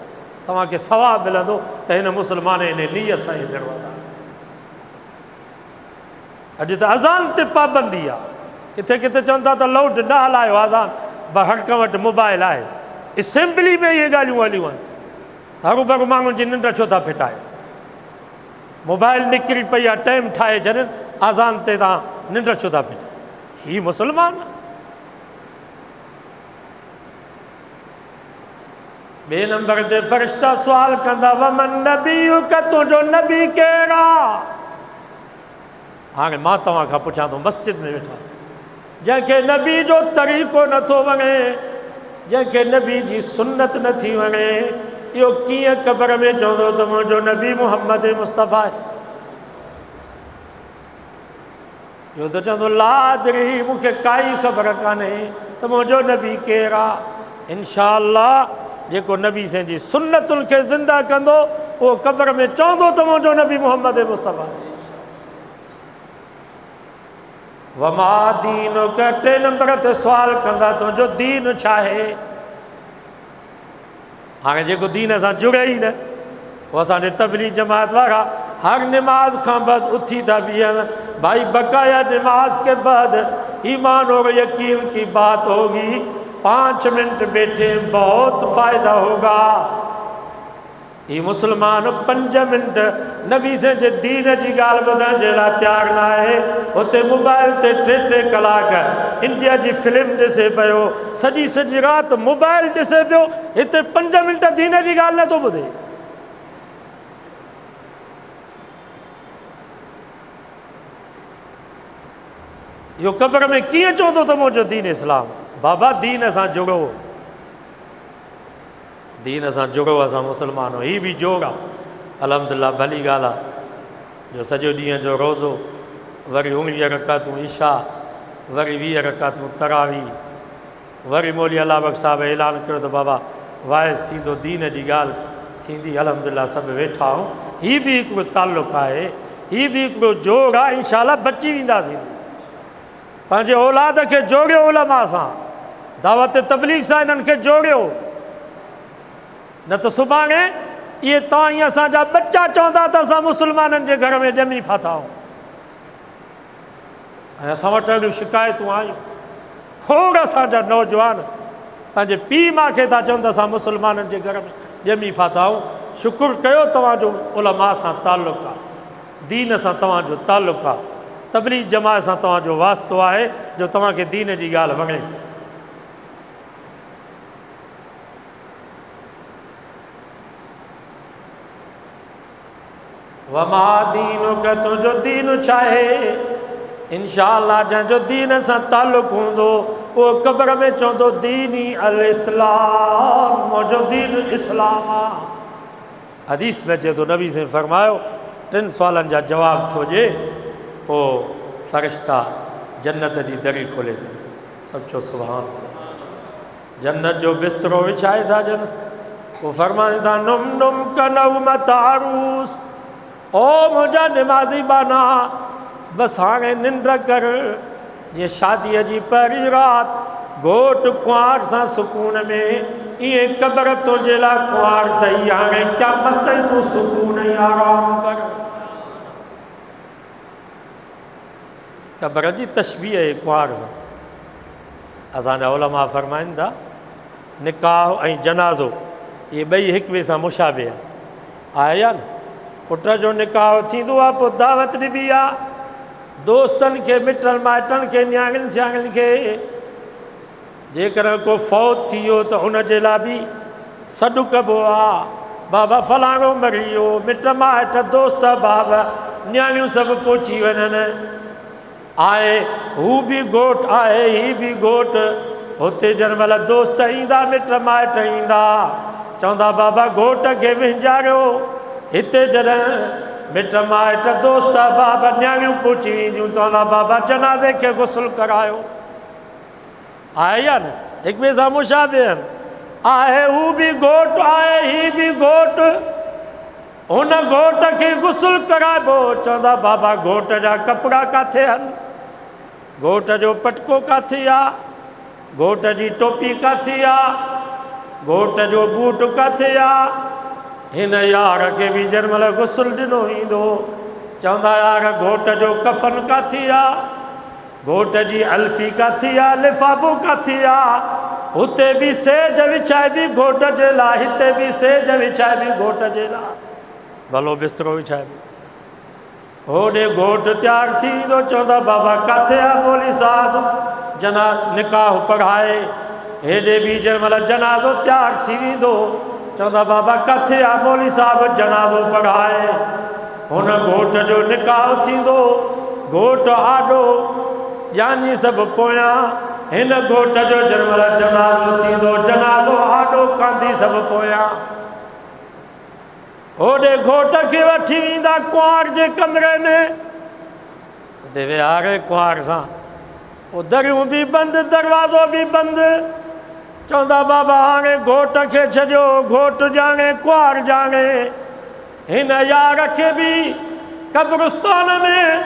तव्हांखे सवाबु मिलंदो। त हिन मुस्लमान इन नियत सां इहे दरवाज़ा। अॼु त अज़ान ते पाबंदी आहे, किथे किथे चवनि था त लाउड न हलायो आज़ान, हर कंहिं वटि मोबाइल आहे। असेंबली में इहे ॻाल्हियूं हलियूं आहिनि, हरू भरू माण्हुनि जी निंड छो था फिटायो, मोबाइल निकिरी पई आहे, टाइम ठाहे छॾनि, आज़ान ते तव्हां निंड छो था फिटायो। ही मुस्लमान। ॿिए नंबर ते फ़रिश्ता सुवाल कंदा, वमन नबीयुक, तुंहिंजो नबी केरु आहे? हाणे मां तव्हां खां पुछां थो, मस्जिद में वेठा जंहिंखे नबी जो तरीक़ो नथो वणे, जंहिंखे नबी जी सुन्नत नथी वणे, इहो कीअं क़बर में चवंदो त मुंहिंजो नबी मुहम्मद मुस्तफ़ा आहे? इहो त चवंदो ला अदरी, मूंखे काई ख़बर कान्हे त मुंहिंजो नबी केरु आहे। इंशा अल्लाह जेको नबी साईं जी सुन्नतुनि खे ज़िंदा कंदो, उहो क़बर में चवंदो त मुंहिंजो नबी मुहम्मद मुस्तफ़ा आहे। वमा दीनुक, 3 नंबर ते सुवाल कंदा, तुंहिंजो दीन छा आहे? हाणे जेको दीन सां जुड़े ई न, उहो असांजे तबलीग जमात वारा हर नमाज खां बाद उथी था बीहन, भाई बकाया नमाज के बाद ईमान और यकीन की बात होगी, 5 मिनट बैठे बहुत फ़ायदा होगा। ये मुसलमान 5 मिनट नबी से जे दीन जी ॻाल्हि ॿुधण जे लाइ तयारु न आहे। उते मोबाइल ते 3 कलाक इंडिया जी फिल्म ॾिसे पियो, सॼी राति मोबाइल ॾिसे पियो, हिते 5 मिनट दीन जी ॻाल्हि नथो ॿुधे। इहो क़बर में कीअं चवंदो त मुंहिंजो दीन इस्लाम? बाबा दीन सां जुड़ो, दीन सां जुड़ो, असां मुसलमान हो, हीअ बि जोड़ आहे। अल्हम्दुलिल्लाह भली ॻाल्हि आहे जो सॼो ॾींहं जो रोज़ो, वरी 19 रकातूं ईशा, वरी 20 रकातूं तरावी, वरी मौली अला बख़्श साहिब ऐलान कयो त बाबा वाइस थींदो, दीन जी ॻाल्हि थींदी। अल्हम्दुलिल्लाह सभु वेठा आहियूं। हीअ बि हिकिड़ो ताल्लुक़ु आहे, हीअ बि हिकिड़ो जोड़ आहे। इंशाअल्लाह बची वेंदासीं। पंहिंजे औलाद खे जोड़ियो उलमा सां, दावत तबलीग सां इन्हनि खे जोड़ियो, न त सुभाणे इहे तव्हां ई असांजा बच्चा चवंदा त असां मुस्लमाननि जे घर में ॼमी फाथा आहियूं। ऐं असां वटि अहिड़ियूं शिकायतूं आयूं, खोड़ असांजा नौजवान पंहिंजे पीउ माउ खे था चवनि त असां मुस्लमाननि जे घर में ॼमी फाथा आहियूं। शुकुरु कयो तव्हांजो उलमा सां ताल्लुक़ु आहे, दीन सां तव्हांजो ताल्लुक़ु आहे, तबलीग जमात सां तव्हांजो वास्तो आहे जो तव्हांखे दीन जी ॻाल्हि वणे थी। वमा दीनुक, तुंहिंजो दीन छा आहे? इंशाअल्लाह जंहिंजो दीन सां ताल्लुक़ हूंदो उहो क़ब्र में चवंदो दीनी अल इस्लाम, मुंहिंजो दीन इस्लाम आहे। हदीस में चए थो नबी से फरमायो 3 सुवालनि जा जवाब थो ॾिए पोइ फ़रिश्ता जन्नत जी दरी खोले थो। सभु चओ सुभान अल्लाह। जन्नत जो बिस्तरो विछाए था जन, वो फरमाए था नुम नुम कनौमत आरूस, ओ मुंहिंजा निमाज़ी बाना बसि हाणे निंड कर। जीअं शादीअ जी पहिरीं राति घोट कुंवार सां सुकून में, ईअं क़ब्र तुंहिंजे लाइ कुंवार अथई, हाणे क़यामत ताईं तूं सुकून ऐं आराम कर। क़ब्र जी तशबीह आहे कुंवार सां। असांजा उलमा फरमाइनि था निकाह ऐं जनाज़ो इहे ॿई हिक ॿिए सां मुशाबे आहे या न। पुट जो निकाह थींदो आहे पोइ दावत ॾिबी आहे दोस्तनि खे, मिटनि माइटनि खे, न्याणियुनि सियाणियुनि खे। जेकर को फौत थी वियो त उनजे लाइ बि सॾु कबो आहे, बाबा फलाणो मरी वियो, मिट माइट दोस्त बाब न्याणियूं सभु पहुची वञनि। आहे हू बि घोट आहे, ही बि घोट। हुते जन महिल दोस्त ईंदा, मिट माइट ईंदा, चवंदा बाबा घोट खे विञारियो। हिते जॾहिं मिट माइट दोस्त बाब न्याणियूं पहुची वेंदियूं चवंदा बाबा जनाज़े खे गुस्ल करायो। आहे या न, हिक ॿिए सां मुशाबे आहिनि। आहे हू बि घोट आहे, ही बि घोट। हुन घोट खे गुस्ल कराइबो, चवंदा बाबा घोट जा कपिड़ा किथे आहिनि, घोट जो पटको किथे आहे, घोट जी टोपी किथे आहे, घोट जो बूट किथे आहे। हिन यार खे बि जंहिं महिल गुस्ल ॾिनो ईंदो चवंदा यार घोट जो कफ़न किथे आहे, घोट जी अल्फी किथे आहे, लिफ़ाफ़ो किथे आहे। हुते बि सेज विछाइबी घोट जे लाइ, हिते बि सेज विछाइबी घोट जे लाइ, भलो बिस्तरो विछाइबी। होॾे घोट तयारु थी ईंदो चवंदा बाबा किथे आहे मौली साहब जना निकाह पढ़ाए। हेॾे बि जंहिं महिल जनाज़ो तयारु थी वेंदो चवंदा बाबा किथे आहे मौली साहब जनाज़ो पढ़ाए। हुन घोट जो निकाह थींदो, घोट आॾो यानी सभु पोयां। हिन घोट जो जंहिं महिल जनाज़ो थींदो, जनाज़ो आॾो कांदी सभु पोयां। होॾे घोट खे वठी वेंदा कुंवार जे कमरे में, हुते विहारे कुंवार सां, पोइ दरियूं बि बंदि, दरवाज़ो बि बंदि। चवंदा बाबा हाणे घोट खे छॾियो, घोट ॼाणे कुंवार ॼाणे। हिन यार खे बि कब्रिस्तान में,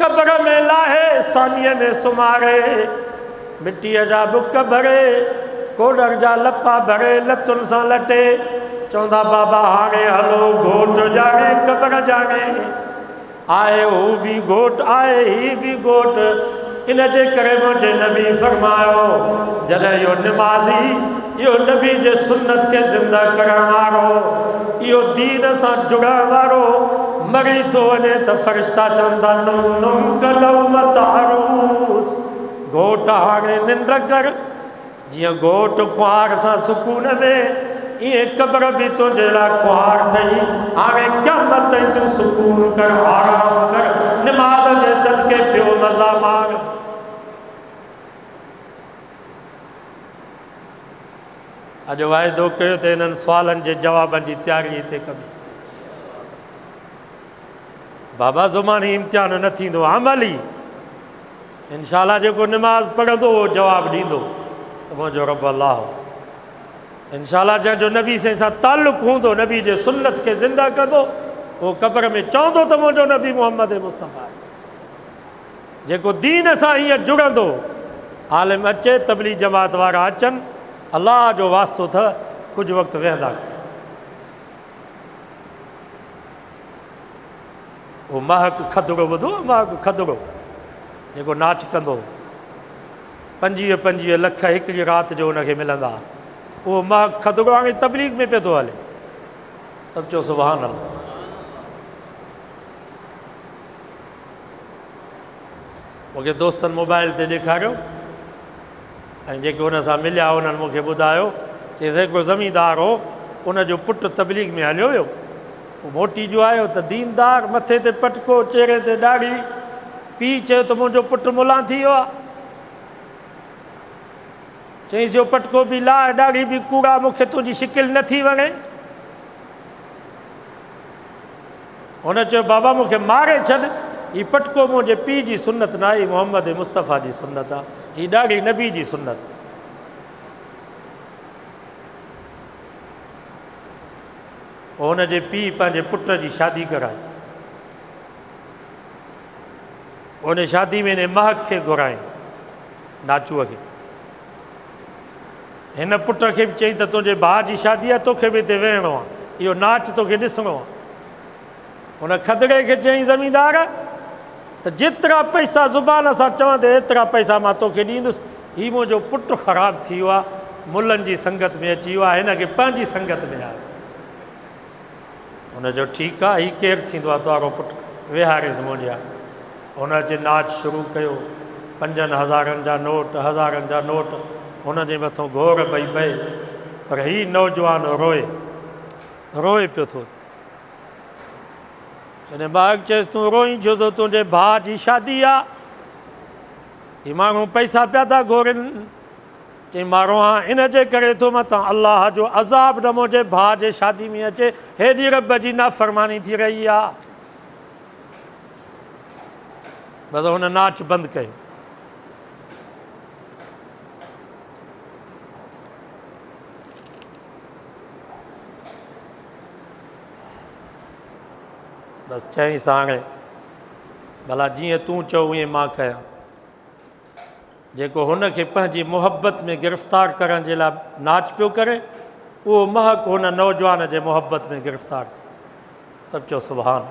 क़ब्र में लाहे, सामीअ में सुम्हारे, मिटीअ जा बुक भरे, कोडर जा लपा भरे, लतुनि सां लटे। चवंदा बाबा हाणे हलो घोट ॼाणे क़ब्र ॼाणे। आहे हू बि घोट आहे, ही बि घोट। इन जे करे मुंहिंजे नबी फरमायो जॾहिं इहो निमाज़ी, इहो नबी जे सुन्नत खे ज़िंदा करण वारो, इहो दीन सां जुड़ण वारो मरी थो वञे त फ़रिश्ता चवंदा नुम नुम कनौमत आरूस, घोट हाणे निंड कर। जीअं घोट कुंवार सां सुकून में, ईअं क़ब्र बि तुंहिंजे लाइ कुंवार अथई। हाणे क़यामत ताईं तूं सुकून कर, आराम कर, निमाज़ जे सदके पियो मज़ा मार। अॼु वाइदो कयो त हिननि सुवालनि जे जवाबनि जी तयारी हिते कबी। बाबा ज़ुबानी इम्तिहान न थींदो, अमली इंशाअल्लाह जेको निमाज़ पढ़ंदो उहो जवाबु ॾींदो त मुंहिंजो रब अलाह। इंशाअल्लाह जंहिंजो नबी सां ताल्लुक़ हूंदो, नबी जे सुन्नत खे ज़िंदा कंदो, उहो क़ब्र में चवंदो त मुंहिंजो नबी मोहम्मद मुस्तफ़ा आहे। जेको दीन सां हीअं जुड़ंदो, आलिम अचे, तबलीग जमात वारा अचनि, अलाह जो वास्तो अथव, कुझु वक़्तु वेहंदा। उहो महक खदड़ो ॿुधो, महक खदड़ो जेको नाच कंदो, 25-25 लख हिकिड़ी राति जो हुनखे मिलंदा। उहो महक खदड़ो हाणे तबलीग में पियो थो हले। सभु चओ सुभान अल्लाह। मूंखे दोस्तनि मोबाइल ते ॾेखारियो ऐं जेके हुन सां मिलिया उन्हनि मूंखे ॿुधायो, चई हिकिड़ो ज़मींदार हो, उनजो पुटु तबलीग में हलियो हुयो, मोटी जो आयो त दीनदार, मथे ते पटको, चेहरे ते ॾाढ़ी। पीउ चयो त मुंहिंजो पुटु मुला थी वियो आहे। चईंसि जो पटको बि लाइ, ॾाढ़ी बि कूड़ा, मूंखे तुंहिंजी शिकिल नथी वणे। हुन चयो बाबा मूंखे मारे छॾ, हीउ पटको मुंहिंजे पीउ जी सुनत न आहे, मोहम्मद मुस्तफ़ा जी सुनत आहे, हीअ ॾाढ़ी नबी जी सुनत। हुनजे पीउ पंहिंजे पुट जी शादी कराई। उन शादी में महक खे घुराई, नाचूअ खे। हिन पुट खे बि चई त तुंहिंजे भाउ जी शादी आहे, तोखे बि हिते वेहणो आहे, इहो नाच तोखे ॾिसणो आहे। हुन खदड़े खे चई ज़मींदार त जेतिरा पैसा ज़ुबान सां चवंदे एतिरा पैसा मां तोखे ॾींदुसि। हीउ मुंहिंजो पुटु ख़राबु थी वियो आहे, मुलनि जी संगत में अची वियो आहे, हिनखे पंहिंजी संगत में आहे। हुन चयो ठीकु आहे, हीउ केरु थींदो आहे तुंहिंजो पुटु, विहारिस मुंहिंजे आॻे। हुन जे नाच शुरू कयो, 5,000 जा नोट, 1000 जा नोट, हुन जे मथां घोर पई पए। पर हीउ नौजवान रोए पियो थो। जॾहिं बाग चयसि तूं रोई छो थो, तुंहिंजे भाउ जी शादी आहे, हीउ माण्हू पैसा पिया था घोरनि। चई मां रोहां इन जे करे थो, मथां अलाह जो अज़ाब न मुंहिंजे भाउ जे शादी में अचे, हेॾी रब जी नाफ़रमानी थी रही आहे। बसि हुन नाच बंदि कयो। बसि चईंसि हाणे भला जीअं तूं चओ ईअं मां कयां। जेको हुनखे पंहिंजी मुहबत में गिरफ़्तार करण जे लाइ नाच पियो करे, उहो महक हुन नौजवान जे मुहबत में गिरफ़्तार थी। सभु चयो सुभान।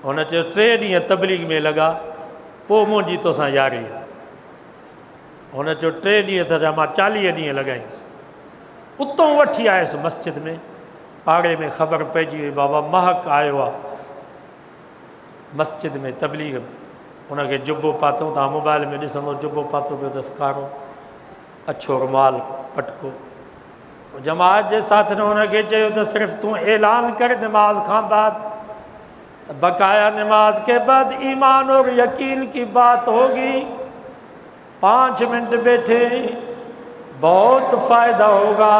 हुन चयो 3 ॾींहं तबलीग में लॻा, पोइ मुंहिंजी तोसां यारी आहे। हुन चयो 3 ॾींहं त छा, मां 40 ॾींहं लॻाईंदुसि। उतां वठी आयुसि मस्जिद में, पाड़े में ख़बर पइजी वई बाबा महक आयो आहे मस्जिद में तबलीग में। हुनखे जुबो पातो, तव्हां मोबाइल में ॾिसंदो, जुबो पातो पियो अथसि कारो, अछो रुमाल, पटको। जमात जे साथ ने हुनखे चयो त सिर्फ़ु तूं ऐलान कर नमाज खां बाद, बकाया नमाज के बाद ईमान और यकीन की बात होगी। 5 मिनट बैठे, बहुत फ़ायदा होगा।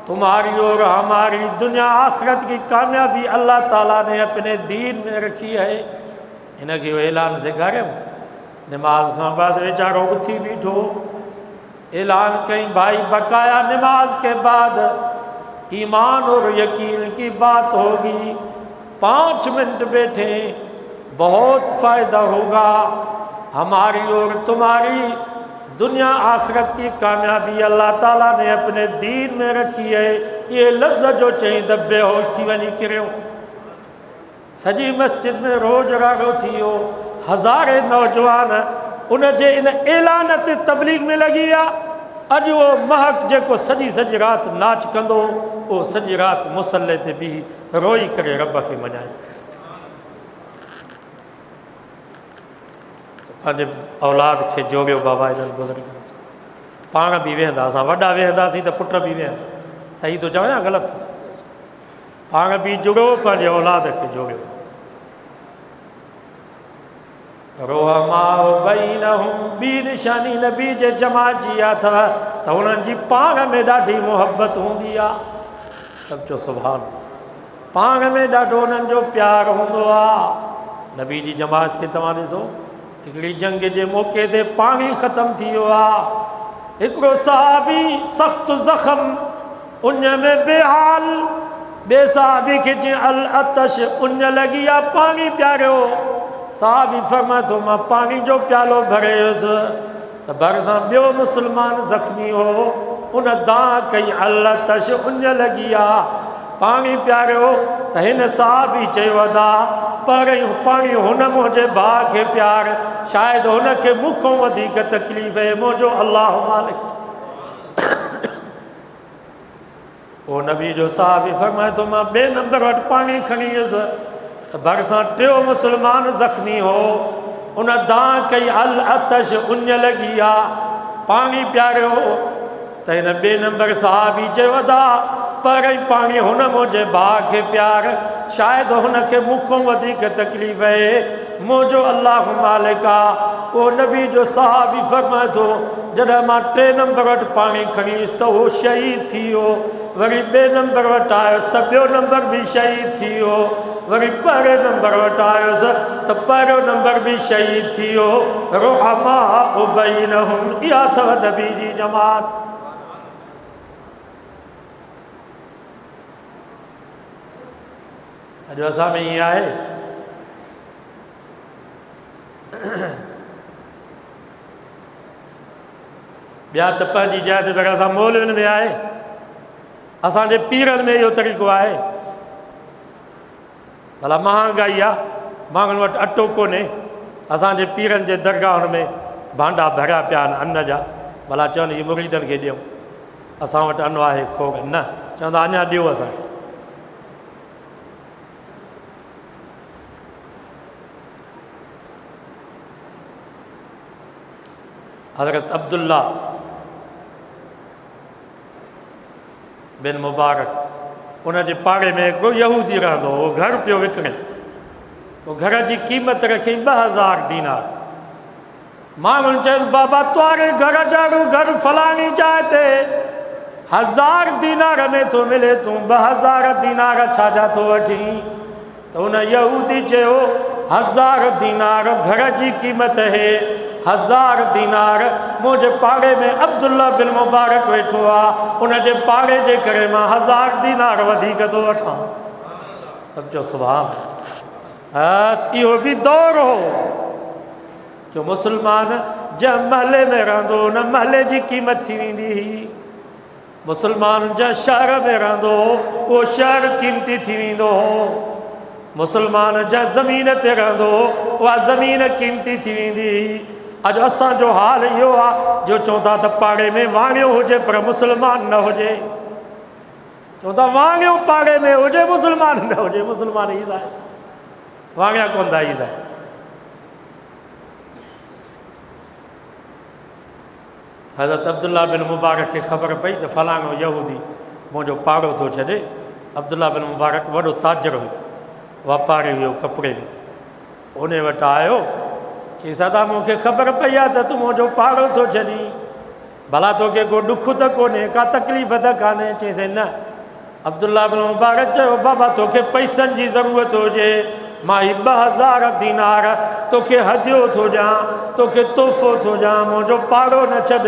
तुम्हारी और हमारी दुनिया आखिरत की कामयाबी अल्लाह ताला ने अपने दीन में रखी है। इनके ऐलान से करूँ, नमाज खां बाद वेचारो उथी बीठो, ऐलान कहीं भाई बकाया नमाज के बाद ईमान और यकीन की बात होगी। 5 मिनट बैठे, बहुत फ़ायदा होगा। हमारी और तुम्हारी दुनिया आखिरत की कामयाबी अल्लाह ताला ने अपने दीन में रखी है। ये लफ्ज़ जो चई त बेहोश थी वञी किरियो। सॼी मस्जिद में रोज रागो थी वियो। हज़ारे नौजवान उन जे इन ऐलान ते तबलीग में लॻी विया। अॼु उहो महक जेको सॼी राति नाच कंदो, उहो सॼी राति मुसल्ले ते बीही रोई करे रब खे मञाए। पंहिंजे औलाद खे जोड़ियो बाबा इन्हनि बुज़ुर्गनि सां। पाण बि वेहंदा, असां वॾा वेहंदासीं त पुट बि वेहंदा। सही थो चवां या ग़लति? पाण बि जुड़ो, पंहिंजे औलाद खे जोड़ियो। रोहमाओ बैनहुम, ॿी निशानी नबी जे जमात जी अथव त हुननि जी पाण में ॾाढी मुहबत हूंदी आहे। सभु चयो सुभान। पाण में ॾाढो उन्हनि जो प्यारु हूंदो आहे। नबी जी जमात खे तव्हां ॾिसो, हिकिड़ी जंग जे मौक़े ते पाणी ख़तमु थी वियो आहे। हिकिड़ो सहाबी सख़्तु ज़ख़्म, उन में बेहाल, ॿिए सहाबी खे जीअं अल अतश, उन लॻी आहे, पाणी पियारियो। साहबी फरमाए थो मां पाणी जो प्यालो भरियोसि त भरिसां ॿियो मुस्लमान ज़ख़्मी हो, उन दां कई अल अतश, उन लॻी आहे, पाणी पियारियो। त हिन साहबी चयो अदा पर पाणी हुन मुंहिंजे भाउ खे प्यार, शायदि हुनखे मूंखां वधीक तकलीफ़ आहे, मुंहिंजो अल्लाह मालिक। उहो नबी जो साहबी फरमाए थो मां ॿिए नंबर वटि पाणी खणी वियुसि त भरिसां टियों मुस्लमान ज़ख़्मी हो, उन दां कई अल अतश, उन लॻी आहे, पाणी पियारियो। त हिन ॿिए नंबर साहबी चयो अदा पर पाणी हुन मुंहिंजे भाउ खे प्यार शायदि हुनखे मूंखां वधीक तकलीफ़ आहे मुंहिंजो अल्लाह मालिक आहे। उहो नबी जो साहबी फरमाए थो जॾहिं मां 3 नंबर वटि पाणी खणी वियुसि त उहो शहीद थी वियो। वरी 2 नंबर वटि आयुसि त 2 नंबर बि शहीद थी वियो। वरी पहिरें नंबर वटि आयुसि त पहिरियों नंबर बि शहीद थी वियो। रुहमा बैनहुम इहा अथव नबी जी जमात। अॼु असां में ईअं आहे ॿिया त पंहिंजी जाइ ते पर असां मौलवियुनि में आहे असांजे पीरनि में इहो तरीक़ो आहे। भला महांगाई आहे माण्हुनि वटि अटो कोन्हे असांजे पीरनि जे दरगाहनि में भांडा भरिया पिया आहिनि अन्न जा भला चवनि हीअ मुरीदनि खे ॾियूं असां वटि अन्न आहे खो न चवंदा अञा ॾियो असांखे। हज़रत अब्दुल्ला बिन मुबारक उन जे पाड़े में हिकिड़ो यहूदी रहंदो हो। उहो घर पियो विकिणे। उहो घर जी क़ीमत रखी 2000 दीनार। माण्हुनि चयुसि बाबा तुम्हारे घर जहिड़ो घर फलाणी जाइ ते 1000 दीनार में थो मिले तूं 2000 दीनार छाजा थो वठी। त उन यहूदी चयो 1000 दीनार घर जी क़ीमत है 1000 दीनार मुंहिंजे पाड़े में अब्दुल्ला बिन मुबारक वेठो आहे उन जे पाड़े जे करे मां 1000 दीनार वधीक थो वठां। सम्झो सुभान अल्लाह। इहो बि दौर हो जो मुस्लमान जंहिं महले में रहंदो उन महले जी क़ीमत थी वेंदी हुई। मुस्लमान जंहिं शहर में रहंदो उहो शहर क़ीमती थी वेंदो हो। मुस्लमान जंहिं ज़मीन ते रहंदो उहा ज़मीन क़ीमती थी वेंदी हुई। अॼु असांजो हाल इहो आहे जो चवंदा त पाड़े में वाणियो हुजे पर मुस्लमान न हुजे। चवंदा वाणियो पाड़े में हुजे मुस्लमान न हुजे। मुस्लमान ईद आहे वाणिया कोन था ईद आहे। हज़रत अब्दुल्ला बिन मुबारक खे ख़बर पई त फलाणो यहूदी मुंहिंजो पाड़ो थो छॾे। अब्दुल्ला बिन मुबारक वॾो ताजर हुयो वापारी हुयो कपिड़े जो। उन वटि आयो चई सदा मूंखे ख़बर पई आहे त तूं मुंहिंजो पाड़ो थो छॾी भला तोखे को ॾुख त कोन्हे का तकलीफ़ त कान्हे। चईसि न। अब्दुल्ला बिन मुबारक चयो बाबा तोखे पैसनि जी ज़रूरत हुजे मां ही 2000 दीनार तोखे हदियो थो ॾियां तोखे तोहफ़ो थो ॾियां मुंहिंजो पाड़ो न छॾ।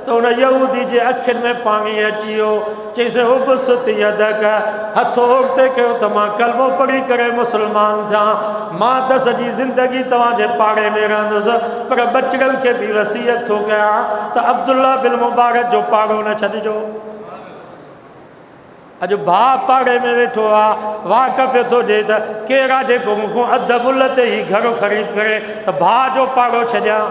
त उन यहूदी जे अखियुनि में पाणी अची वियो। चईसि उबसत यदक हथो अॻिते कयो त मां कलमो पढ़ी करे मुस्लमान थियां। मां त सॼी ज़िंदगी तव्हांजे पाड़े में रहंदुसि पर बचड़नि खे बि वसीयत थो कयां त अब्दुल्ला बिन मुबारक जो पाड़ो न छॾिजो। अॼु भाउ पाड़े में वेठो आहे वाक पियो थो ॾिए त केरु आहे जेको मूंखां अधु मुल्ह ते ई घर ख़रीद करे त भाउ जो पाड़ो छॾियां।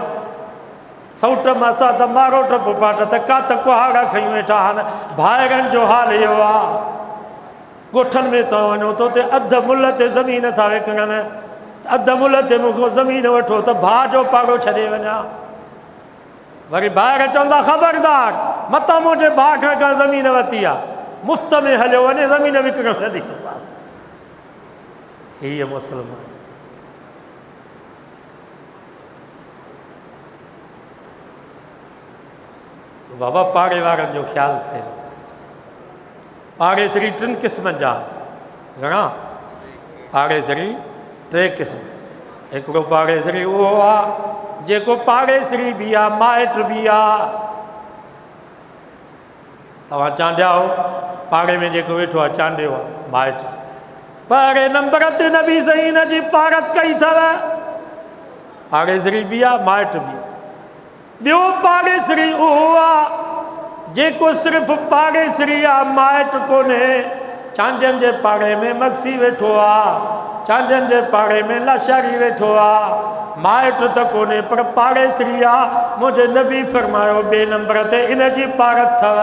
सौट मासा त मारो टप पाट त का त कुहाड़ा खई वेठा आहिनि। भाइरनि जो हाल इहो आहे। ॻोठनि में तव्हां वञो त उते अधु मुल्ह ते ज़मीन था विकिणनि अधु मुल्ह ते मूंखां ज़मीन वठो त भाउ जो पाड़ो छॾे वञा। वरी ॿाहिरि चवंदा ख़बरदार मतां मुंहिंजे भाउ खां का ज़मीन वरिती आहे मुफ़्त में हलियो वञे ज़मीन विकिणण न ॾींदोसांसि। हीअ मुस्लमान बाबा पाड़े वारनि जो ख़्यालु कयो। पाड़ेसरी 3 क़िस्मनि जा घणा पाड़ेसरी 3 क़िस्म। हिकिड़ो पाड़ेसरी उहो आहे जेको पाड़ेसरी बि आहे माइट बि आहे। तव्हां चांडियाओ पाड़े में जेको वेठो आहे चांडियो आहे माइट। पहिरें नंबर ते नबी सईन जी पारत कई अथव पाड़ेसरी बि आहे माइट बि आहे। ॿियो पाड़ेसरी उहो आहे जेको सिर्फ़ु पाड़ेसरी आहे माइट कोन्हे। चांडियनि जे पाड़े में मक्सी वेठो आहे चांडियनि जे पाड़े में लाशारी वेठो आहे माइट त कोन्हे पर पाड़ेसरी आहे। मुंहिंजे नबी फरमायो 2 नंबर ते इन जी पारत अथव।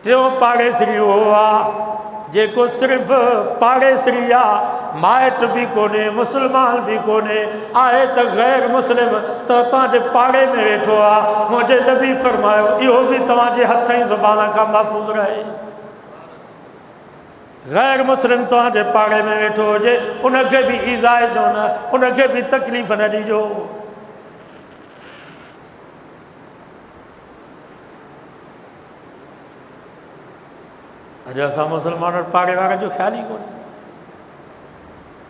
टियों पाड़ेसरी उहो आहे जेको सिर्फ़ पाड़ेसरी आहे, माइट भी कोन्हे, मुसलमान भी कोन्हे, आहे त गैर मुस्लिम, त तव्हांजे पाड़े में वेठो आहे। मुंहिंजे नबी फरमायो इहो बि तव्हांजे हथ जी ज़ुबान खां महफ़ूज़ रहे। गैर मुस्लिम तव्हांजे पाड़े में वेठो हुजे, उनखे बि ईज़ाइजो न, उनखे बि तकलीफ़ न ॾिजो। अॼु असां मुसलमान पाड़े वारनि जो ख़्याल ई कोन्हे।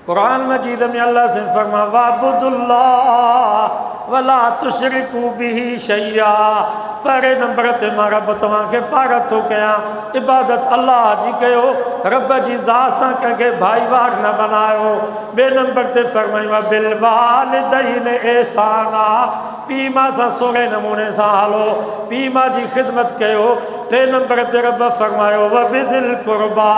कुरान मजीद में अल्लाह से फरमा वाबुदुल्लाह वला तुशरिकू बिही शैया। पहिरें नंबर ते मां रब तव्हांखे पार थो कयां, इबादत अल्लाह जी कयो, रब जी ज़ात सां कंहिंखे भाईवार न बनायो। ॿिए नंबर ते फरमायो बिल वालिदैन एहसाना, पीउ मां सां सोणे नमूने सां हलो, पीउ मां जी ख़िदमत कयो। टे नंबर ते रब फरमायो व बिज़िल कुर्बा,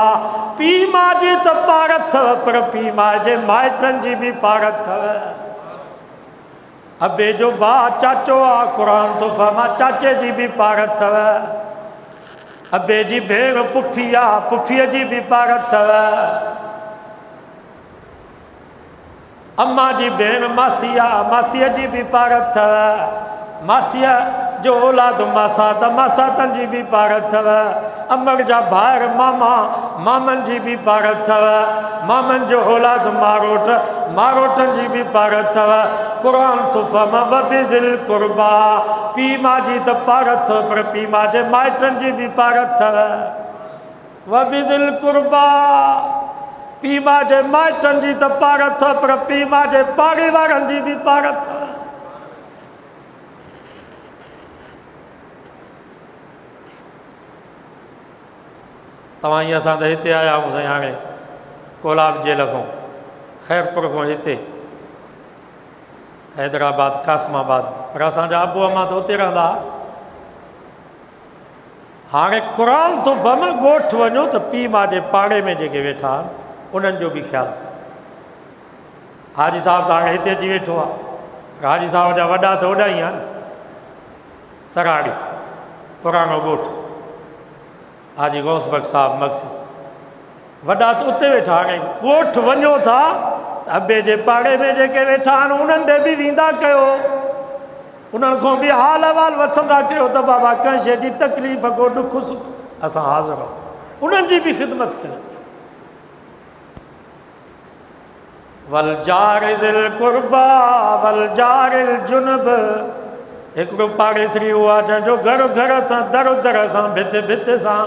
पीउ मां जी त पार अथव, पर पीउ मां जे माइटनि जी बि पार अथव। अबे जो भाउ चाचो आहे, क़ुरान तो फरमा चाचे जी भी पार अथव। अबे जी भेण पुफी आहे, पुफीअ जी भी पार अथव। अम्मा जी भेण मासी आहे, मासीअ जी भी पार अथव। मासीअ जो औलाद मासा त मासातनि जी भी पार अथव। अमर जा भाइर मामा, मामनि जी भी पार अथव। मामनि जो औलाद मारोट, मारोटनि जी भी पार अथव। कुरान तो फरमा वबिज़िल कुर्बा, पीउ मां जी त पार अथव, पर पीउ मां जे माइटनि जी भी पार अथव। वबिज़िल कुर्बा, पीउ मां जे माइटनि जी त पार अथव, पर पीउ मां जे पाड़े वारनि जी भी पार अथव। तव्हां ईअं असां त हिते आया आहियूं साईं, हाणे कोलाब जेल खां, ख़ैरपुर खां हिते हैदराबाद कासमाबाद में, पर असांजा अबू अम्मा त उते रहंदा। हाणे क़ुरान तो फम ॻोठ वञो त पीउ मां जे पाड़े में जेके वेठा आहिनि उन्हनि जो बि ख़्यालु। हाजी साहब त हाणे हिते अची वेठो आहे, पर हाजी साहब जा वॾा त होॾा ई आहिनि, सराड़ी पुराणो ॻोठ, हाजी गौसबक साहब मक्सी, वॾा त उते वेठा। हाणे ॻोठ वञो था त अबे जे पाड़े में जेके वेठा आहिनि उन्हनि ॾे बि वेंदा कयो, उन्हनि खां बि हाल अहिवाल वठंदा कयो त बाबा कंहिं शइ जी तकलीफ़ को ॾुख सुख असां हाज़िर आहियूं, उन्हनि जी बि ख़िदमत कयो। वल जारिज़िल कुर्बा वल जारिल जुनुब, हिकिड़ो पाड़ेसरी उहो आहे जंहिंजो घर घर सां, दर दर सां, भित भित सां।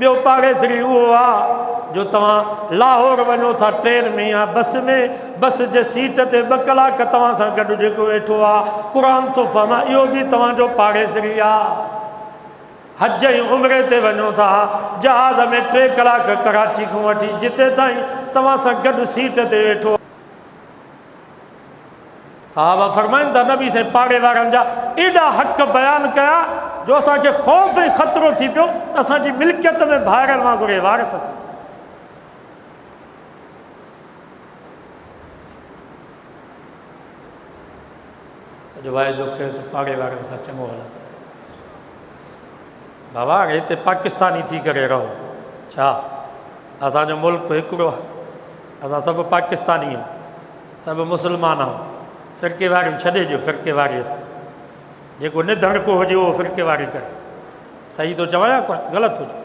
ॿियो पाड़ेसरी उहो आहे जो तव्हां लाहौर वञो था ट्रेन में या बस में, बस जे सीट ते 2 कलाक तव्हां सां गॾु जेको वेठो आहे, क़ुरान तो फरमा इहो बि तव्हांजो पाड़ेसरी आहे। हज जी उम्रे ते वञो था, जहाज़ में 3 कलाक कराची खां वठी जिते ताईं तव्हां सां गॾु सीट ते वेठो। साहबा फरमाइनि था नबी से पाड़े वारनि जा एॾा हक़ बयानु कया जो असांखे ख़ौफ़ ऐं ख़तरो थी पियो त असांजी मिल्कियत में भाइरनि वांगुरु वारिस थी। सॼो वाइदो कयो त पाड़े वारनि सां चङो हलंदासीं। बाबा हिते पाकिस्तानी थी करे रहो छा? असांजो मुल्क हिकिड़ो आहे, असां सभु पाकिस्तानी आहियूं, सभु मुस्लमान आहियूं। फ़िरके वारियूं छॾे ॾियो, फ़िरके वारियत जेको निधण को हुजे उहो फ़िरके वारी करे। सही थो चवां या ग़लति हुजे?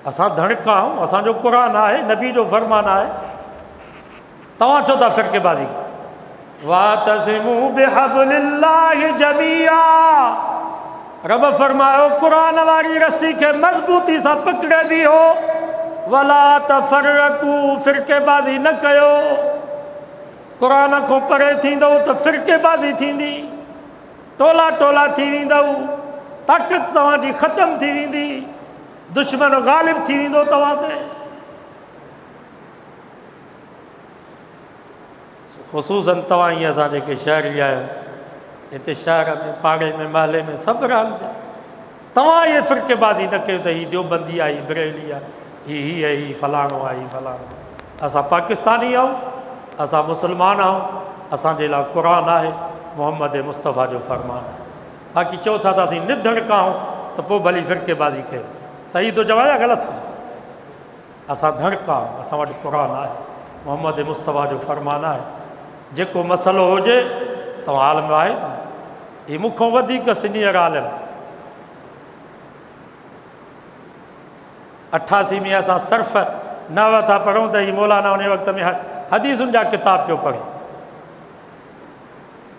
असां धड़का आहियूं, असांजो क़ुरान आहे, नबी जो फ़रमान आहे। तव्हां छो था फ़िरकेबाज़ी कयो? वातसिमू बिहब्लिल्लाहि जमीआ, रब फरमायो क़ुरान वारी रस्सी खे मज़बूती सां पकिड़े बीहो। वला तफ़रकू, फ़िरकेबाज़ी न कयो। क़ुरान खां परे थींदव त फ़िरकेबाज़ी थींदी, टोला टोला थी वेंदव, ताक़त तव्हांजी ख़तमु थी वेंदी, दुश्मन ग़ालिब थी वेंदो तव्हां ते। ख़ुसूसन तव्हां ईअं असां जेके शहरी आहियो, हिते शहर में पाड़े में महले में सभु रहनि पिया, तव्हां इहे फ़िरकेबाज़ी न कयो त हीअ देवबंदी आहे, हीअ बरेली आहे, हीअ आहे, हीअ फलाणो आहे, हीअ फलाणो। असां पाकिस्तानी आहियूं, असां मुस्लमान आहियूं, असांजे लाइ क़ुरान आहे, मोहम्मद मुस्तफ़ा जो फ़रमान आहे। बाक़ी चओ था त असीं निधड़ खाऊं त पोइ भली फ़िरकेबाज़ी कयो। सही थो चवां या ग़लति? असां धड़का असां वटि क़ुर आहे, मोहम्मद मुस्तफ़ा जो फ़रमान आहे, जेको मसइलो हुजे तव्हां आलिम आहे न, हीउ मूंखां वधीक सीनियर आलिम। 88 में असां सिर्फ़ 9 था पढ़ूं त हीउ मौलाना उन वक़्त में हदीसुनि जा किताब पियो पढ़े।